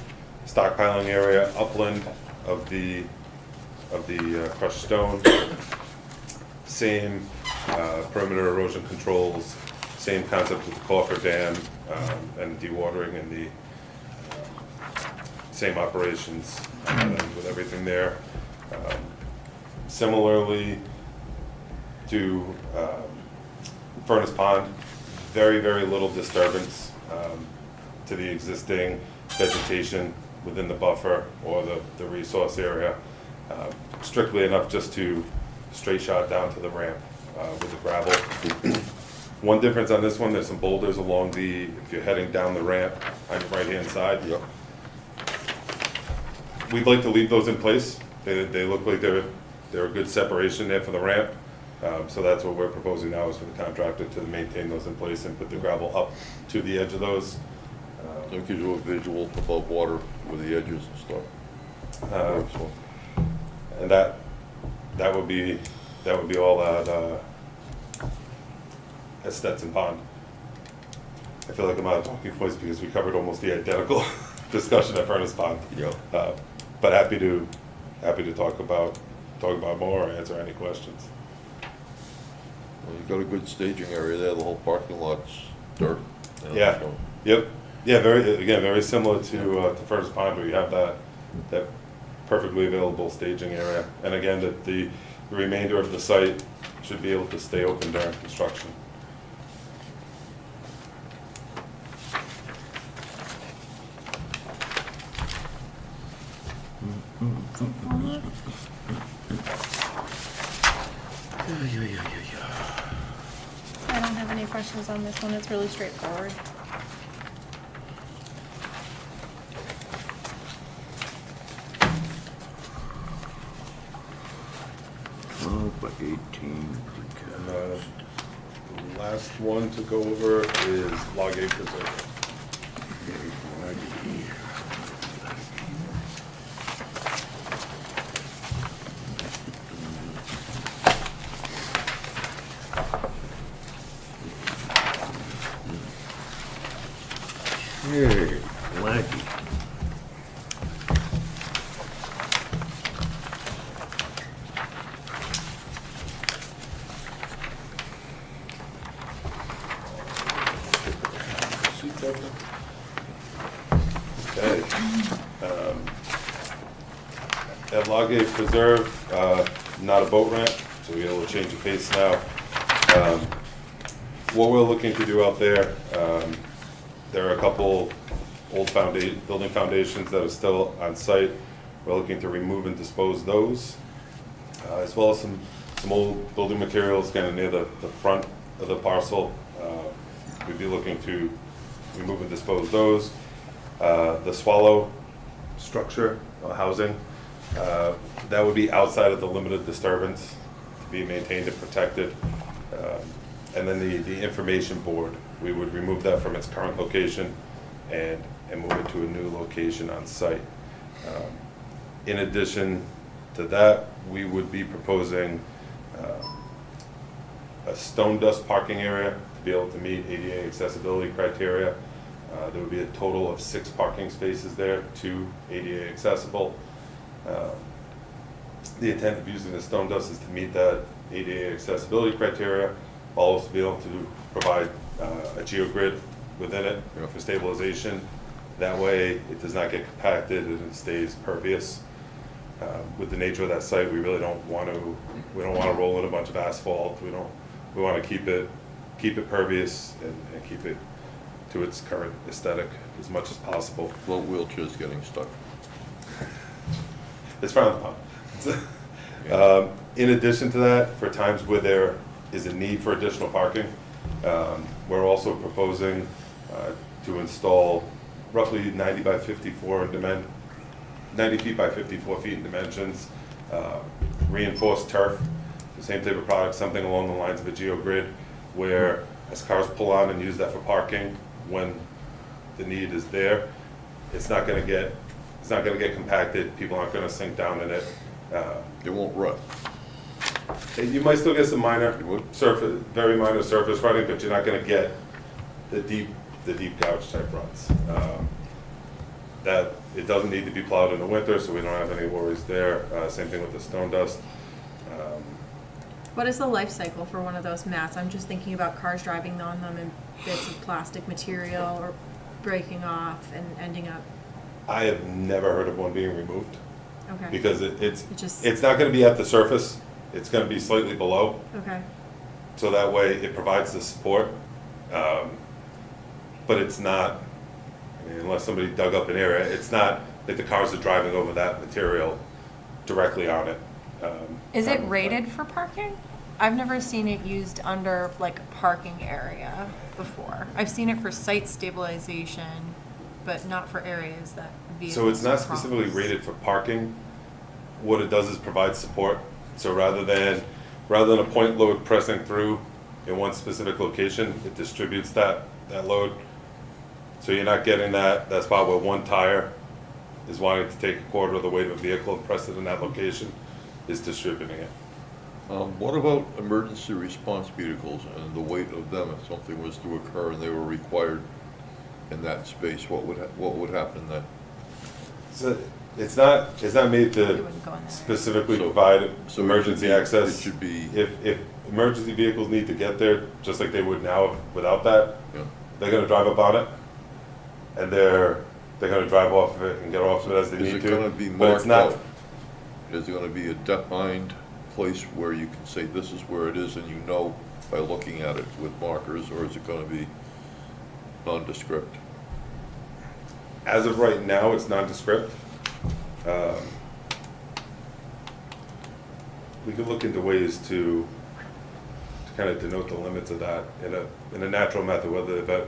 Speaker 3: stockpiling area upland of the of the crushed stone. Same perimeter erosion controls, same concept with the coffer dam and dewatering and the same operations with everything there. Similarly to Furnace Pond, very, very little disturbance to the existing vegetation within the buffer or the resource area. Strictly enough just to straight shot down to the ramp with the gravel. One difference on this one, there's some boulders along if you're heading down the ramp on your right-hand side.
Speaker 5: Yep.
Speaker 3: We'd like to leave those in place. They look like they're a good separation there for the ramp. So that's what we're proposing now, is for the contractor to maintain those in place and put the gravel up to the edge of those.
Speaker 5: That gives you a visual above water with the edges and stuff. Works well.
Speaker 3: And that would be all at Stetson Pond. I feel like I'm out of talking points because we covered almost the identical discussion at Furnace Pond.
Speaker 5: Yep.
Speaker 3: But happy to talk about more or answer any questions.
Speaker 5: Well, you've got a good staging area there, the whole parking lot's dirt. You know,
Speaker 3: Yeah.
Speaker 5: so-
Speaker 3: Yep. Yeah. Very similar to Furnace Pond, where you have that perfectly available staging area. And again, the remainder of the site should be able to stay open during construction.
Speaker 4: I don't have any questions on this one. It's really straightforward.
Speaker 1: By 18.
Speaker 3: And the last one to go over is Log A Preserve.
Speaker 1: Okay, Laggy.
Speaker 3: Okay. At Log A Preserve, not a boat ramp, so we're able to change the pace now. What we're looking to do out there, there are a couple old building foundations that are still on site. We're looking to remove and dispose those, as well as some old building materials kind of near the front of the parcel. We'd be looking to remove and dispose those. The Swallow structure, housing, that would be outside of the limited disturbance to be maintained and protected. And then the information board, we would remove that from its current location and move it to a new location on site. In addition to that, we would be proposing a stone dust parking area to be able to meet ADA accessibility criteria. There would be a total of 6 parking spaces there, 2 ADA accessible. The intent of using the stone dust is to meet that ADA accessibility criteria, while also be able to provide a geogrid within it for stabilization. That way, it does not get compacted and it stays pervious. With the nature of that site, we really don't want to. We don't want to roll in a bunch of asphalt. We want to keep it pervious and keep it to its current aesthetic as much as possible.
Speaker 5: Low wheelchairs getting stuck.
Speaker 3: It's frowned upon. In addition to that, for times where there is a need for additional parking, we're also proposing to install roughly 90 by 54 in 90 feet by 54 feet in dimensions, reinforced turf, the same type of product, something along the lines of a geogrid, where as cars pull on and use that for parking, when the need is there, it's not going to get compacted. People aren't going to sink down in it.
Speaker 5: It won't rut.
Speaker 3: You might still get some minor
Speaker 5: You would?
Speaker 3: surface, very minor surface running, but you're not going to get the deep gouge type ruts. that it doesn't need to be plowed in the winter, so we don't have any worries there. Same thing with the stone dust.
Speaker 4: What is the life cycle for one of those mats? I'm just thinking about cars driving on them and bits of plastic material or breaking off and ending up,
Speaker 3: I have never heard of one being removed,
Speaker 4: okay.
Speaker 3: because
Speaker 4: It just-
Speaker 3: it's not gonna be at the surface, it's gonna be slightly below,
Speaker 4: Okay,
Speaker 3: so that way it provides the support. But it's not, I mean, unless somebody dug up an area, it's not like the cars are driving over that material directly on it.
Speaker 4: is it rated for parking? I've never seen it used under like a parking area before. I've seen it for site stabilization, but not for areas that vehicles.
Speaker 3: So it's not
Speaker 4: cross.
Speaker 3: specifically rated for parking. What it does is provide support. So rather than a point load pressing through in one specific location, it distributes that load. So you're not getting that spot where one tire is wanting to take a quarter of the weight of a vehicle and press it in that location, is distributing it.
Speaker 5: What about emergency response vehicles and the weight of them if something was to occur and they were required in that space? What would happen then?
Speaker 3: So it's not made
Speaker 4: It
Speaker 3: to
Speaker 4: wouldn't go in there.
Speaker 3: specifically
Speaker 5: So-
Speaker 3: provide
Speaker 5: so it
Speaker 3: emergency
Speaker 5: should be-
Speaker 3: access.
Speaker 5: it should be-
Speaker 3: If emergency vehicles need to get there, just like they would now without that,
Speaker 5: Yeah.
Speaker 3: they're gonna drive up on it, and they're gonna drive off of it and get off of it as they
Speaker 5: Is
Speaker 3: need
Speaker 5: it
Speaker 3: to.
Speaker 5: gonna be
Speaker 3: But it's
Speaker 5: marked
Speaker 3: not.
Speaker 5: out? Is it gonna be a defined place where you can say this is where it is and you know by looking at it with markers, or is it gonna be nondescript?
Speaker 3: As of right now, it's nondescript. We could look into ways to kind of denote the limits of that in a natural method, whether that.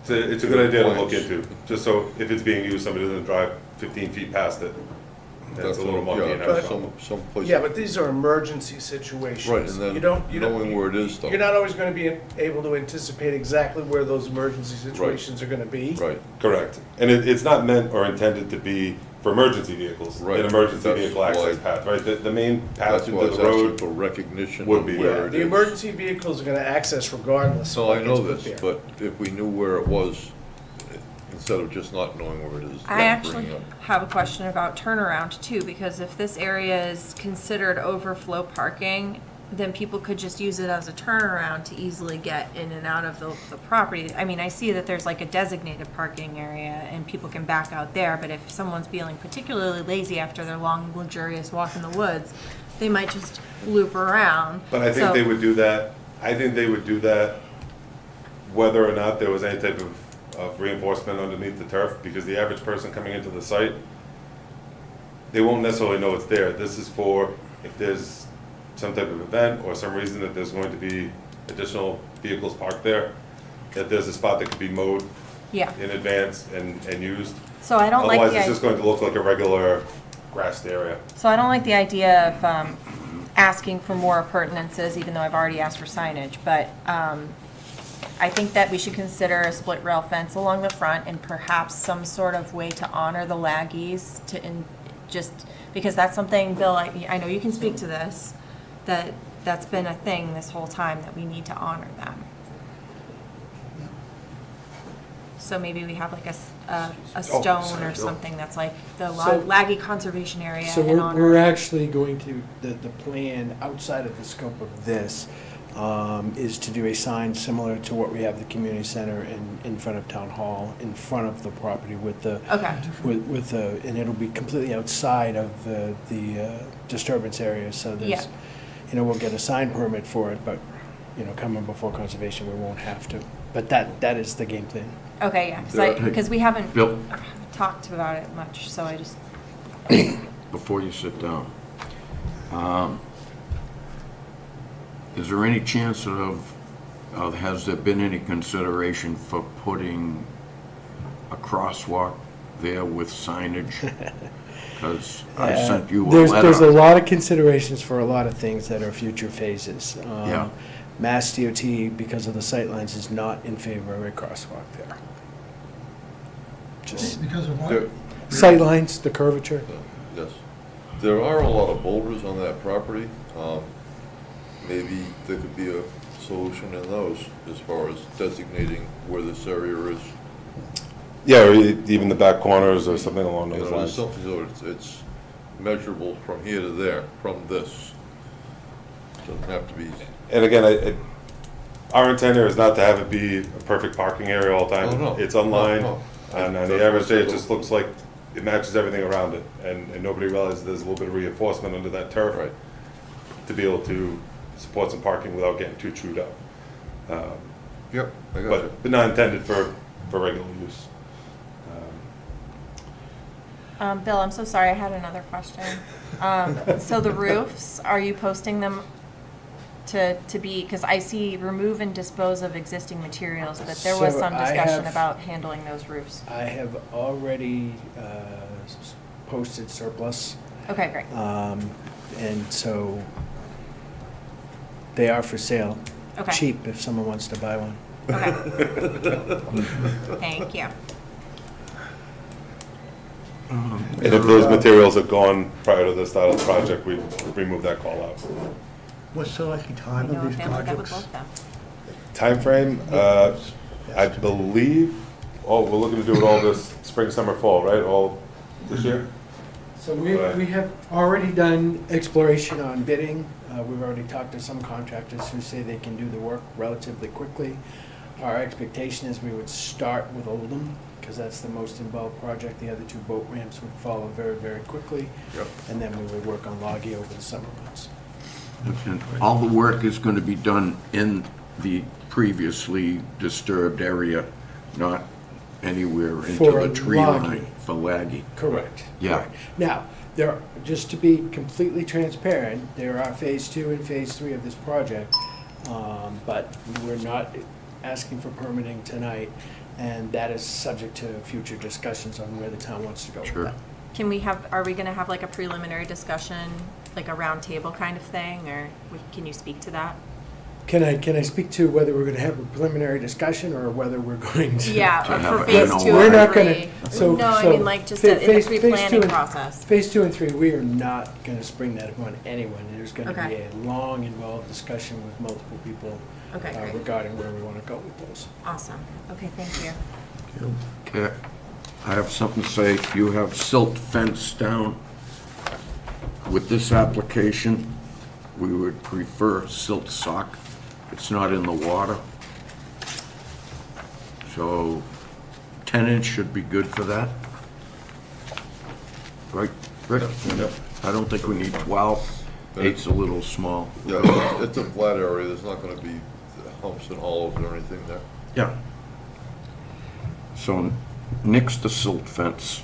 Speaker 3: It's a good idea to look into, just so if it's being used, somebody doesn't drive 15 feet past it. That's a little monkey in our shop.
Speaker 5: Some place.
Speaker 2: Yeah, but these are emergency situations.
Speaker 5: Right, and then
Speaker 2: You don't-
Speaker 5: knowing where it is though.
Speaker 2: You're not always gonna be able to anticipate exactly where those emergency situations are gonna be.
Speaker 5: Right,
Speaker 3: Correct. And it's not meant or intended to be for emergency vehicles,
Speaker 5: Right.
Speaker 3: an emergency
Speaker 5: That's
Speaker 3: vehicle access
Speaker 5: why-
Speaker 3: path, right? The main path
Speaker 5: that's
Speaker 3: into
Speaker 5: why I was
Speaker 3: the
Speaker 5: asking
Speaker 3: road.
Speaker 5: for recognition
Speaker 3: would
Speaker 5: of
Speaker 3: be
Speaker 5: where
Speaker 3: there.
Speaker 5: it
Speaker 2: The
Speaker 5: is.
Speaker 2: emergency vehicles are gonna access regardless.
Speaker 5: So
Speaker 2: of
Speaker 5: I
Speaker 2: what
Speaker 5: know
Speaker 2: gets put
Speaker 5: this,
Speaker 2: there.
Speaker 5: but if we knew where it was, instead of just not knowing where it is.
Speaker 4: I
Speaker 5: then
Speaker 4: actually
Speaker 5: bringing up-
Speaker 4: have a question about turnaround too, because if this area is considered overflow parking, then people could just use it as a turnaround to easily get in and out of the property. I mean, I see that there's like a designated parking area and people can back out there, but if someone's feeling particularly lazy after their long luxurious walk in the woods, they might just loop around.
Speaker 3: But I think
Speaker 4: So-
Speaker 3: they would do that, whether or not there was any type of reinforcement underneath the turf, because the average person coming into the site, they won't necessarily know it's there. This is for if there's some type of event or some reason that there's going to be additional vehicles parked there, that there's a spot that could be mowed
Speaker 4: Yeah,
Speaker 3: in advance and used.
Speaker 4: so I don't like
Speaker 3: Otherwise,
Speaker 4: the
Speaker 3: it's just going to look like a regular grassed area.
Speaker 4: So I don't like the idea of asking for more appurtenances, even though I've already asked for signage, but I think that we should consider a split rail fence along the front and perhaps some sort of way to honor the laggies because that's something, Bill, I know you can speak to this, that's been a thing this whole time, that we need to honor them. So maybe we have like a stone or something that's like the
Speaker 8: So-
Speaker 4: laggy conservation area
Speaker 8: So
Speaker 4: in honor.
Speaker 8: we're actually going to, the plan outside of the scope of this is to do a sign similar to what we have the community center in front of town hall, in front of the property with the,
Speaker 4: Okay,
Speaker 8: with the, and it'll be completely outside of the disturbance area, so
Speaker 4: Yeah.
Speaker 8: there's, we'll get a sign permit for it, but, coming before conservation, we won't have to. But that is the game plan.
Speaker 4: okay, yeah,
Speaker 1: Hey,
Speaker 4: because we haven't
Speaker 1: Bill.
Speaker 4: talked about it much, so I just,
Speaker 1: Before you sit down, is there any chance has there been any consideration for putting a crosswalk there with signage? Because I sent you a
Speaker 8: There's a
Speaker 1: letter.
Speaker 8: lot of considerations for a lot of things that are future phases.
Speaker 1: Yeah.
Speaker 8: Mass DOT, because of the sightlines, is not in favor of a crosswalk there. Just
Speaker 7: Because of what?
Speaker 5: There-
Speaker 8: sightlines, the curvature.
Speaker 5: Yes. There are a lot of boulders on that property. Maybe there could be a solution in those as far as designating where this area is.
Speaker 3: Yeah, or even the back corners or something along
Speaker 5: You
Speaker 3: those
Speaker 5: know, there's
Speaker 3: lines.
Speaker 5: something, so it's measurable from here to there, from this. Doesn't have to be,
Speaker 3: And again, our intent here is not to have it be a perfect parking area all the time.
Speaker 5: Oh, no.
Speaker 3: It's unlined,
Speaker 5: No, no.
Speaker 3: and on
Speaker 5: That's
Speaker 3: the average day, it
Speaker 5: what-
Speaker 3: just looks like it matches everything around it, and nobody realizes there's a little bit of reinforcement under that turf
Speaker 5: right.
Speaker 3: to be able to support some parking without getting too chewed up.
Speaker 5: Yep, I got you.
Speaker 3: But not intended for regular use.
Speaker 4: Bill, I'm so sorry, I had another question. So the roofs, are you posting them to be, because I see remove and dispose of existing materials, but there was
Speaker 8: So
Speaker 4: some
Speaker 8: I
Speaker 4: discussion
Speaker 8: have-
Speaker 4: about handling those roofs.
Speaker 8: I have already posted surplus,
Speaker 4: Okay, great.
Speaker 8: and so they are for sale.
Speaker 4: Okay.
Speaker 8: Cheap if someone wants to buy one.
Speaker 4: Okay. Thank you.
Speaker 3: And if those materials are gone prior to the start of the project, we remove that call out.
Speaker 7: What's the likely
Speaker 4: I
Speaker 7: time
Speaker 4: know
Speaker 7: of
Speaker 4: a
Speaker 7: these
Speaker 4: family that would
Speaker 7: projects?
Speaker 4: love them.
Speaker 3: Timeframe, I believe, we're looking to do it all this spring, summer, fall, right? All this year?
Speaker 8: So we have already done exploration on bidding. We've already talked to some contractors who say they can do the work relatively quickly. Our expectation is we would start with Oldham, because that's the most involved project. The other two boat ramps would follow very, very quickly.
Speaker 5: Yep.
Speaker 8: And then we would work on Logie over the summer months.
Speaker 1: And all the work is going to be done in the previously disturbed area, not anywhere into
Speaker 8: For
Speaker 1: the tree
Speaker 8: logging.
Speaker 1: line for lagging.
Speaker 8: Correct.
Speaker 1: Yeah.
Speaker 8: Correct. Now, just to be completely transparent, there are phase 2 and phase 3 of this project, but we're not asking for permitting tonight, and that is subject to future discussions on where the town wants to go with
Speaker 1: Sure.
Speaker 8: that.
Speaker 4: Are we gonna have like a preliminary discussion, like a round table kind of thing, or can you speak to that?
Speaker 8: Can I speak to whether we're gonna have a preliminary discussion or whether we're going to?
Speaker 4: Yeah,
Speaker 1: To have
Speaker 4: for
Speaker 1: it
Speaker 4: phase
Speaker 1: in a
Speaker 4: 2
Speaker 1: way.
Speaker 8: We're
Speaker 4: and
Speaker 8: not
Speaker 4: 3.
Speaker 8: gonna, so.
Speaker 4: No, I
Speaker 8: so
Speaker 4: mean like just
Speaker 8: fa-
Speaker 4: in the
Speaker 8: phase- phase two
Speaker 4: pre-planning
Speaker 8: and-
Speaker 4: process.
Speaker 8: Phase 2 and 3, we are not gonna spring that upon anyone. There's gonna be
Speaker 4: Okay.
Speaker 8: a long, involved discussion with multiple people
Speaker 4: Okay, great.
Speaker 8: regarding where we wanna go with those.
Speaker 4: Awesome. Okay, thank you.
Speaker 1: Okay, I have something to say. You have silt fence down. With this application, we would prefer silt sock. It's not in the water. So 10-inch should be good for that. Right, Rick?
Speaker 5: Yep.
Speaker 1: I don't think we need 12. 8's a little small.
Speaker 5: Yeah, it's a flat area, there's not gonna be humps and hollows or anything there.
Speaker 1: Yeah. So next to silt fence.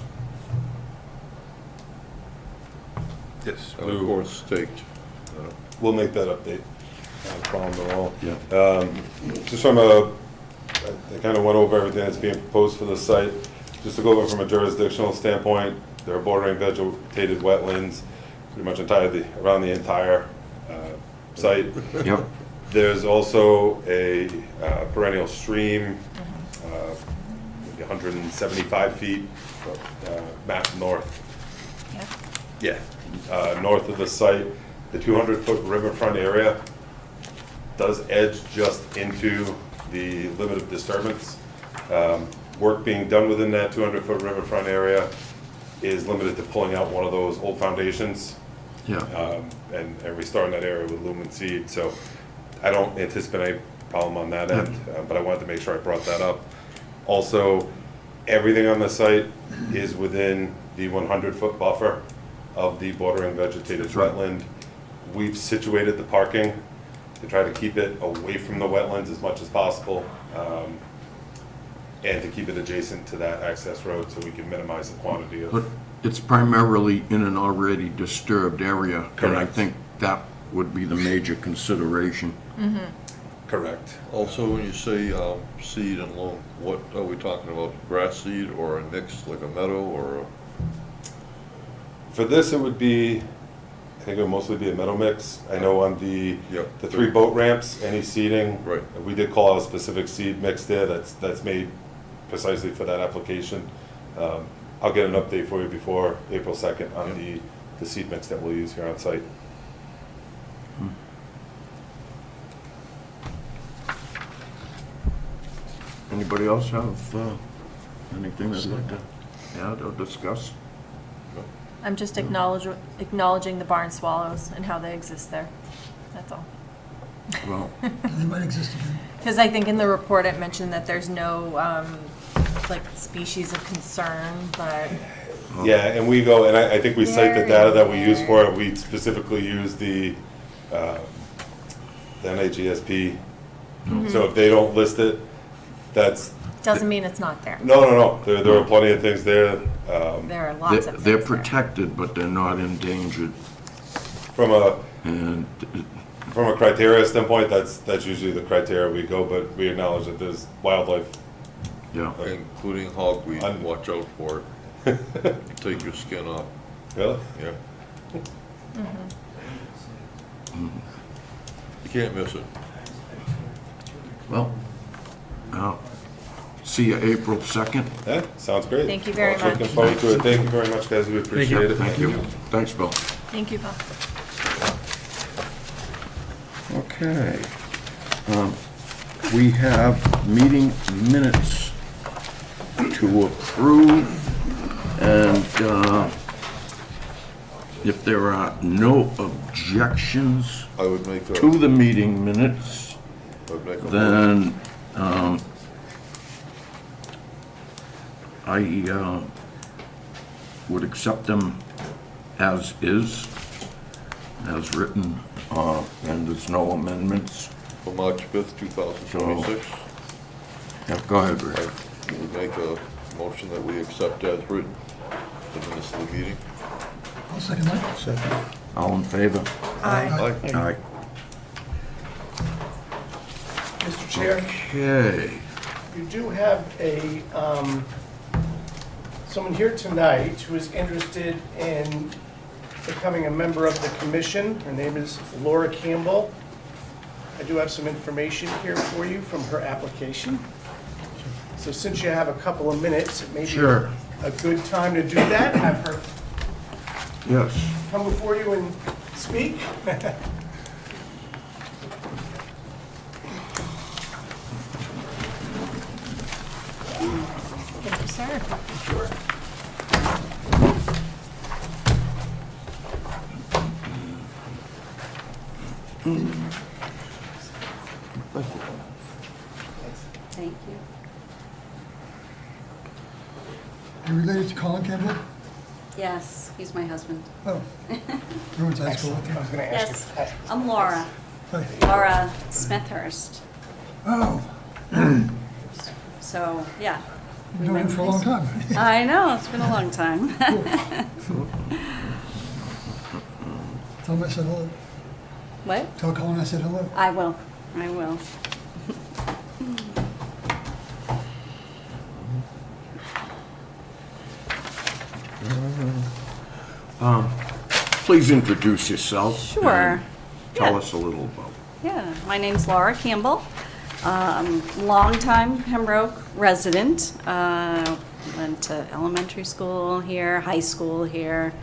Speaker 3: Yes.
Speaker 5: And of course staked.
Speaker 3: We'll make that update. Not a problem at all.
Speaker 1: Yeah.
Speaker 3: Just I kind of went over everything that's being proposed for the site. Just to go over from a jurisdictional standpoint, there are bordering vegetated wetlands pretty much around the entire site.
Speaker 1: Yep.
Speaker 3: There's also a perennial stream, maybe 175 feet, map north.
Speaker 4: Yeah.
Speaker 3: Yeah, north of the site. The 200-foot riverfront area does edge just into the limit of disturbance. Work being done within that 200-foot riverfront area is limited to pulling out one of those old foundations
Speaker 1: Yeah.
Speaker 3: and restoring that area with lumen seed. So I don't anticipate any problem on that end, but I wanted to make sure I brought that up. Also, everything on the site is within the 100-foot buffer of the bordering vegetated
Speaker 1: That's right.
Speaker 3: wetland. We've situated the parking to try to keep it away from the wetlands as much as possible, and to keep it adjacent to that access road so we can minimize the quantity
Speaker 1: But
Speaker 3: of.
Speaker 1: it's primarily in an already disturbed area. And I
Speaker 3: Correct.
Speaker 1: think that would be the major consideration.
Speaker 3: Correct.
Speaker 5: Also, when you say seed and loam, what are we talking about? Grass seed or a mix, like a meadow or a?
Speaker 3: For this, it would be, I think it would mostly be a meadow mix. I know on the
Speaker 5: Yep.
Speaker 3: 3 boat ramps, any seeding.
Speaker 5: Right.
Speaker 3: We did call out a specific seed mix there that's made precisely for that application. I'll get an update for you before April 2nd on the seed mix that we'll use here on site.
Speaker 1: Anybody else have Anything they'd like to add or discuss?
Speaker 4: I'm just acknowledging the barn swallows and how they exist there. That's all.
Speaker 1: Well,
Speaker 7: They might exist again.
Speaker 4: Because I think in the report it mentioned that there's no, like, species of concern, but
Speaker 3: Yeah, and we go, and I think we cite the data that we use for it. We specifically use the NAGSP. So if they don't list it, that's,
Speaker 4: doesn't mean it's not there.
Speaker 3: no. There are plenty of things there.
Speaker 4: There are lots of things
Speaker 1: they're
Speaker 4: there.
Speaker 1: protected, but they're not endangered.
Speaker 3: From a
Speaker 1: And
Speaker 3: criteria standpoint, that's usually the criteria we go, but we acknowledge that there's wildlife.
Speaker 1: yeah,
Speaker 5: Including hogweed, watch out for it. Take your skin off,
Speaker 3: Really?
Speaker 5: yeah. You can't miss it.
Speaker 1: well, see you April 2nd.
Speaker 3: Yeah, sounds great.
Speaker 4: Thank you very
Speaker 3: Looking
Speaker 4: much.
Speaker 3: forward to it. Thank you very much, guys. We appreciate it.
Speaker 1: Thank you. Thanks, Bill.
Speaker 4: Thank you, Bill.
Speaker 1: Okay. We have meeting minutes to approve, and if there are no objections
Speaker 5: I would make a,
Speaker 1: to the meeting minutes,
Speaker 5: I would make a motion.
Speaker 1: then I would accept them as is, as written, and there's no amendments.
Speaker 5: For March 5th, 2026.
Speaker 1: Yeah, go ahead, Rick.
Speaker 5: I would make a motion that we accept as written the minutes of the meeting.
Speaker 7: I'll second that.
Speaker 6: Second.
Speaker 1: All in favor?
Speaker 4: Aye.
Speaker 1: Aye.
Speaker 2: Mr. Chair,
Speaker 1: Okay.
Speaker 2: you do have a, someone here tonight who is interested in becoming a member of the commission. Her name is Laura Campbell. I do have some information here for you from her application. So since you have a couple of minutes, it may be
Speaker 1: Sure.
Speaker 2: a good time to do that. Have her
Speaker 1: Yes.
Speaker 2: come before you and speak.
Speaker 4: Thank you, sir.
Speaker 2: Sure.
Speaker 9: Thank you.
Speaker 7: You related to Colin Campbell?
Speaker 9: Yes, he's my husband.
Speaker 7: Oh. We went to high school with
Speaker 2: I
Speaker 7: him.
Speaker 2: was going to ask
Speaker 9: Yes,
Speaker 2: you.
Speaker 9: I'm Laura.
Speaker 7: Hi.
Speaker 9: Laura Smithhurst.
Speaker 7: Oh,
Speaker 9: So, yeah.
Speaker 7: we've known him for a long time.
Speaker 9: I know, it's been a long time.
Speaker 7: Tell him I said hello.
Speaker 9: What?
Speaker 7: Tell Colin I said hello.
Speaker 9: I will, I will.
Speaker 1: Please introduce yourself.
Speaker 9: Sure.
Speaker 1: and Tell
Speaker 9: Yeah.
Speaker 1: us a little about.
Speaker 9: Yeah, my name's Laura Campbell. Longtime Pembroke resident. Went to elementary school here, high school here.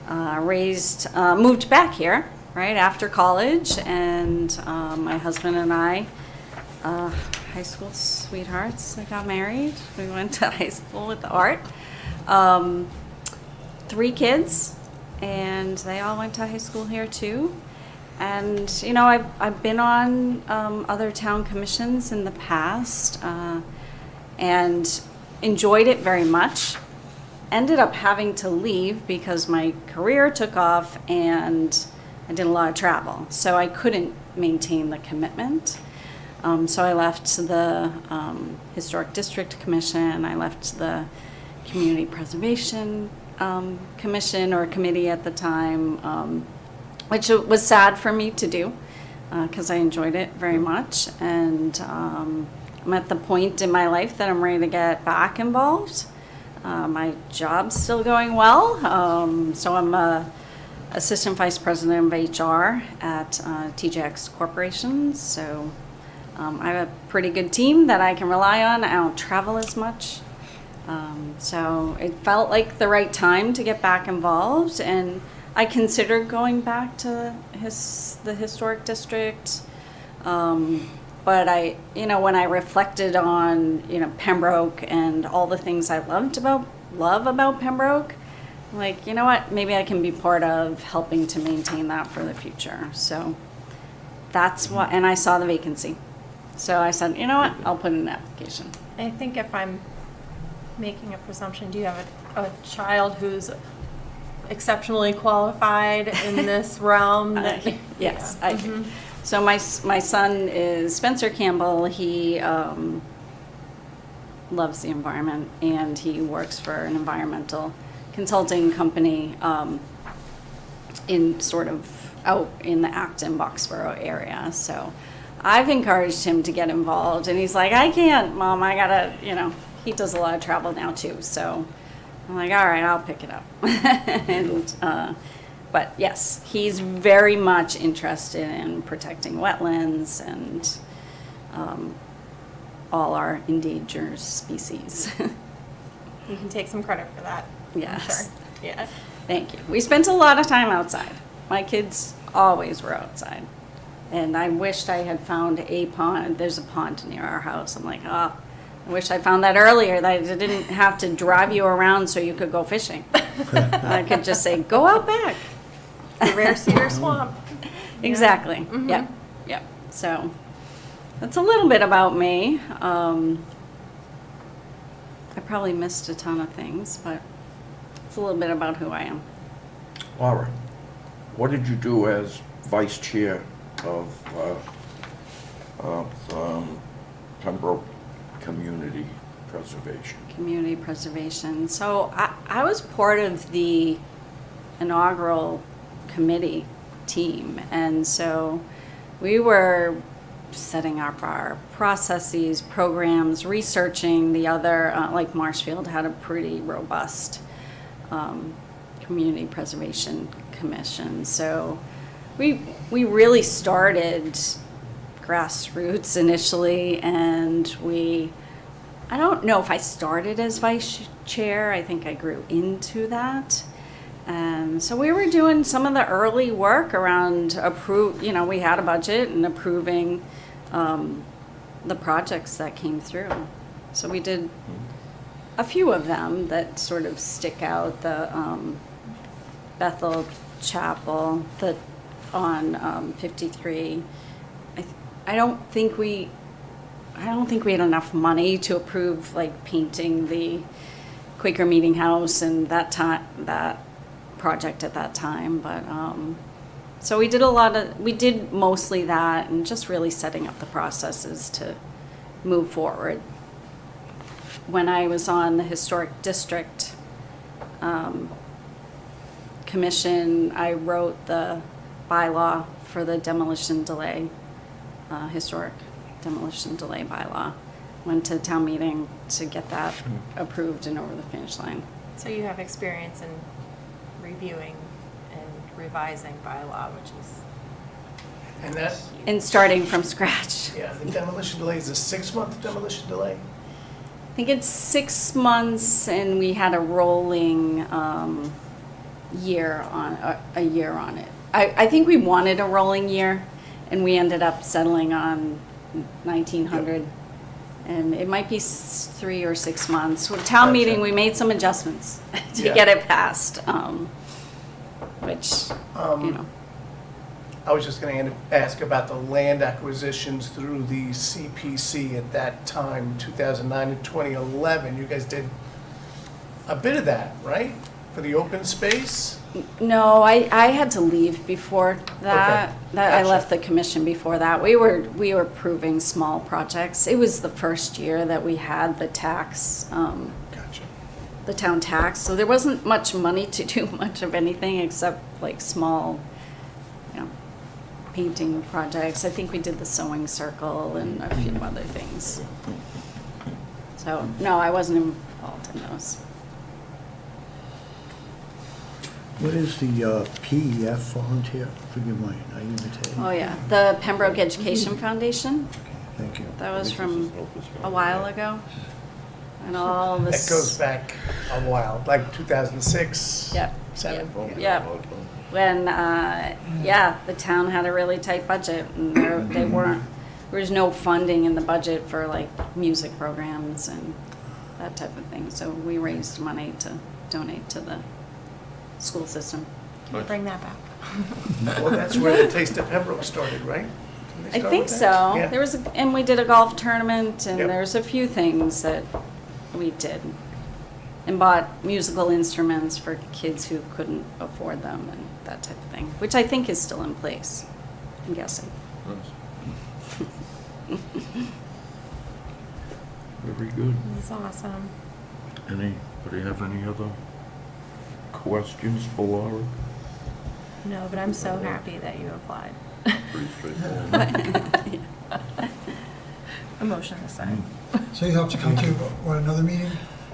Speaker 9: Moved back here right after college, and my husband and I, high school sweethearts. I got married. We went to high school with art. 3 kids, and they all went to high school here too. And you know, I've been on other town commissions in the past, and enjoyed it very much. Ended up having to leave because my career took off and I did a lot of travel, so I couldn't maintain the commitment. So I left the Historic District Commission. I left the Community Preservation Commission or committee at the time, which was sad for me to do because I enjoyed it very much. And I'm at the point in my life that I'm ready to get back involved. My job's still going well, so I'm a assistant vice president of HR at TJX Corporation. So I have a pretty good team that I can rely on. I don't travel as much. So it felt like the right time to get back involved, and I considered going back to the historic district, But when I reflected on, Pembroke and all the things I love about Pembroke, I'm like, you know what, maybe I can be part of helping to maintain that for the future. So that's what, and I saw the vacancy. So I said, you know what, I'll put in an application.
Speaker 4: I think if I'm making a presumption, do you have a child who's exceptionally qualified in this realm?
Speaker 9: Yes, I do. So my son is Spencer Campbell. He loves the environment, and he works for an environmental consulting company in sort of out in the Acton, Boxborough area. So I've encouraged him to get involved, and he's like, I can't, Mom, I gotta, he does a lot of travel now too. So I'm like, all right, I'll pick it up. But yes, he's very much interested in protecting wetlands and all our endangered species.
Speaker 4: You can take some credit for that.
Speaker 9: Yes.
Speaker 4: I'm sure. Yeah.
Speaker 9: Thank you. We spent a lot of time outside. My kids always were outside. And I wished I had found a pond. There's a pond near our house. I'm like, I wish I found that earlier, that I didn't have to drive you around so you could go fishing. I could just say, go out back.
Speaker 4: The rare cedar swamp.
Speaker 9: Exactly.
Speaker 4: Mhm.
Speaker 9: Yep. So that's a little bit about me. I probably missed a ton of things, but it's a little bit about who I am.
Speaker 1: Laura, what did you do as vice chair of Pembroke Community Preservation?
Speaker 9: Community preservation. So I was part of the inaugural committee team, and so we were setting up our processes, programs, researching the other, like Marshfield had a pretty robust community preservation commission. So we really started grassroots initially, and I don't know if I started as vice chair. I think I grew into that. And so we were doing some of the early work around we had a budget and approving the projects that came through. So we did a few of them that sort of stick out. The Bethel Chapel, on 53. I don't think we had enough money to approve like painting the Quaker Meeting House and that project at that time, but so we did mostly that and just really setting up the processes to move forward. When I was on the Historic District Commission, I wrote the bylaw for the demolition delay, historic demolition delay bylaw. Went to town meeting to get that approved and over the finish line.
Speaker 4: So you have experience in reviewing and revising bylaw, which is
Speaker 2: And that,
Speaker 9: And starting from scratch.
Speaker 2: yeah, the demolition delay is a 6-month demolition delay?
Speaker 9: I think it's 6 months, and we had a rolling year on it. I think we wanted a rolling year, and we ended up settling on 1900. And it might be 3 or 6 months. With town meeting, we made some adjustments to
Speaker 2: Yeah.
Speaker 9: get it passed, which,
Speaker 2: I was just going to ask about the land acquisitions through the CPC at that time, 2009 and 2011. You guys did a bit of that, right? For the open space?
Speaker 9: no, I had to leave before that.
Speaker 2: Okay.
Speaker 9: I
Speaker 2: Gotcha.
Speaker 9: left the commission before that. We were approving small projects. It was the first year that we had the tax,
Speaker 2: Gotcha.
Speaker 9: the town tax, so there wasn't much money to do much of anything except like small, painting projects. I think we did the sewing circle and a few other things. So, no, I wasn't involved in those.
Speaker 10: What is the PEF volunteer? Forgive my naivete.
Speaker 9: Oh, yeah, the Pembroke Education Foundation,
Speaker 10: Okay, thank you.
Speaker 9: that was from a while ago. And all
Speaker 2: That
Speaker 9: this.
Speaker 2: goes back a while, like 2006?
Speaker 9: Yep.
Speaker 2: 7?
Speaker 9: Yep. When, the town had a really tight budget, and we there was no funding in the budget for like music programs and that type of thing. So we raised money to donate to the school system.
Speaker 4: Bring that back.
Speaker 2: Well, that's where the Taste of Pembroke started, right? Didn't they
Speaker 9: I
Speaker 2: start
Speaker 9: think
Speaker 2: with
Speaker 9: so.
Speaker 2: that? Yeah.
Speaker 9: There was, and we did a golf tournament, and
Speaker 2: Yep.
Speaker 9: there's a few things that we did. And bought musical instruments for kids who couldn't afford them and that type of thing, which I think is still in place, I'm guessing.
Speaker 1: Very good.
Speaker 4: This is awesome.
Speaker 1: Anybody have any other questions for Laura?
Speaker 4: No, but I'm so happy that you applied.
Speaker 5: Pretty straightforward.
Speaker 4: Emotion aside.
Speaker 7: So you have to come to, what, another meeting,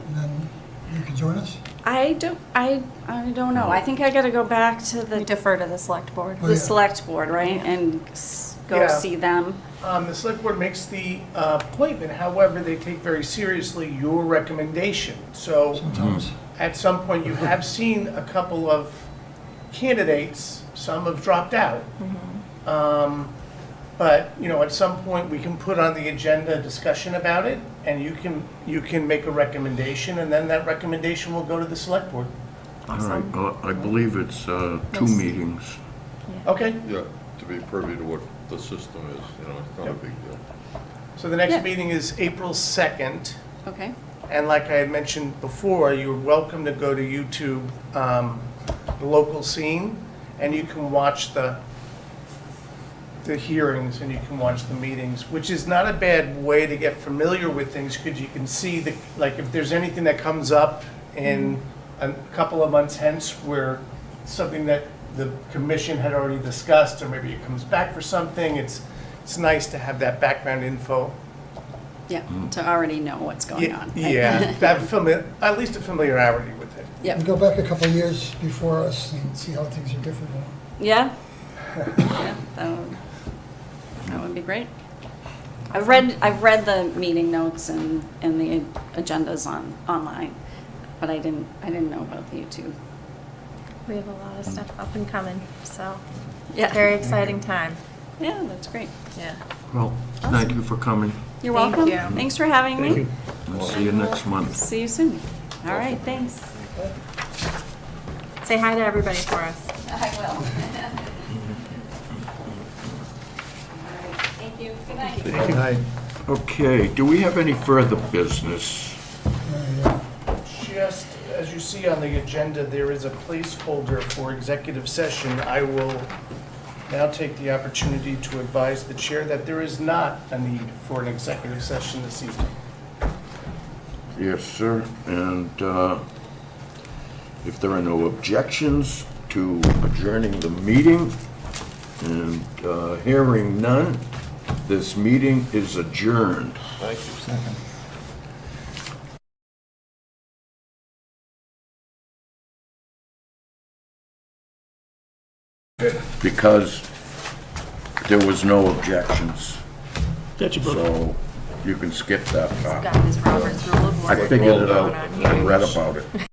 Speaker 7: and then you can join us?
Speaker 9: I don't know. I think I gotta go back to
Speaker 4: We
Speaker 9: the,
Speaker 4: defer to the select board.
Speaker 7: Oh,
Speaker 9: the
Speaker 7: yeah.
Speaker 9: select board, right? And go
Speaker 2: Yeah.
Speaker 9: see them.
Speaker 2: The select board makes the appointment, however, they take very seriously your recommendation. So
Speaker 7: Sometimes.
Speaker 2: at some point, you have seen a couple of candidates, some have dropped out. But, you know, at some point, we can put on the agenda a discussion about it, and you can make a recommendation, and then that recommendation will go to the select board.
Speaker 1: All right, I believe it's 2
Speaker 4: Yes.
Speaker 1: meetings.
Speaker 2: Okay,
Speaker 5: Yeah, to be privy to what the system is, it's not a
Speaker 2: Yep.
Speaker 5: big deal.
Speaker 2: so the next
Speaker 9: Yeah.
Speaker 2: meeting is April 2nd.
Speaker 9: Okay.
Speaker 2: And like I had mentioned before, you're welcome to go to YouTube, the local scene, and you can watch the hearings and you can watch the meetings, which is not a bad way to get familiar with things, because you can see the, like, if there's anything that comes up in a couple of months hence where something that the commission had already discussed, or maybe it comes back for something, it's nice to have that background info.
Speaker 9: Yeah, to already know what's going on. right?
Speaker 2: Yeah, to have at least a familiarity with it.
Speaker 9: Yep.
Speaker 7: You go back a couple of years before us and see how things are different now.
Speaker 9: Yeah? Yeah, that would be great. I've read the meeting notes and the agendas online, but I didn't know about the YouTube.
Speaker 4: We have a lot of stuff up and coming, so
Speaker 9: Yeah.
Speaker 4: very exciting time.
Speaker 9: Yeah, that's great.
Speaker 4: Yeah.
Speaker 1: Well, thank you for coming.
Speaker 9: You're
Speaker 4: Thank
Speaker 9: welcome.
Speaker 4: you.
Speaker 9: Thanks for having
Speaker 6: Thank
Speaker 9: me.
Speaker 6: you.
Speaker 1: We'll see you next month.
Speaker 9: See you soon. All right, thanks.
Speaker 4: Say hi to everybody for us.
Speaker 9: I will. Thank you. Good night.
Speaker 10: Good night.
Speaker 1: Okay, do we have any further business?
Speaker 2: Just as you see on the agenda, there is a placeholder for executive session. I will now take the opportunity to advise the chair that there is not a need for an executive session this evening.
Speaker 1: Yes, sir. And if there are no objections to adjourning the meeting, and hearing none, this meeting is adjourned.
Speaker 5: Thank you.
Speaker 7: Second.
Speaker 1: Because there was no objections.
Speaker 6: That's your brother.
Speaker 1: So you can skip that part.
Speaker 4: Got his Robert's Rule of
Speaker 1: I
Speaker 4: Order.
Speaker 1: figured it out.
Speaker 4: going on here.
Speaker 1: I read about it.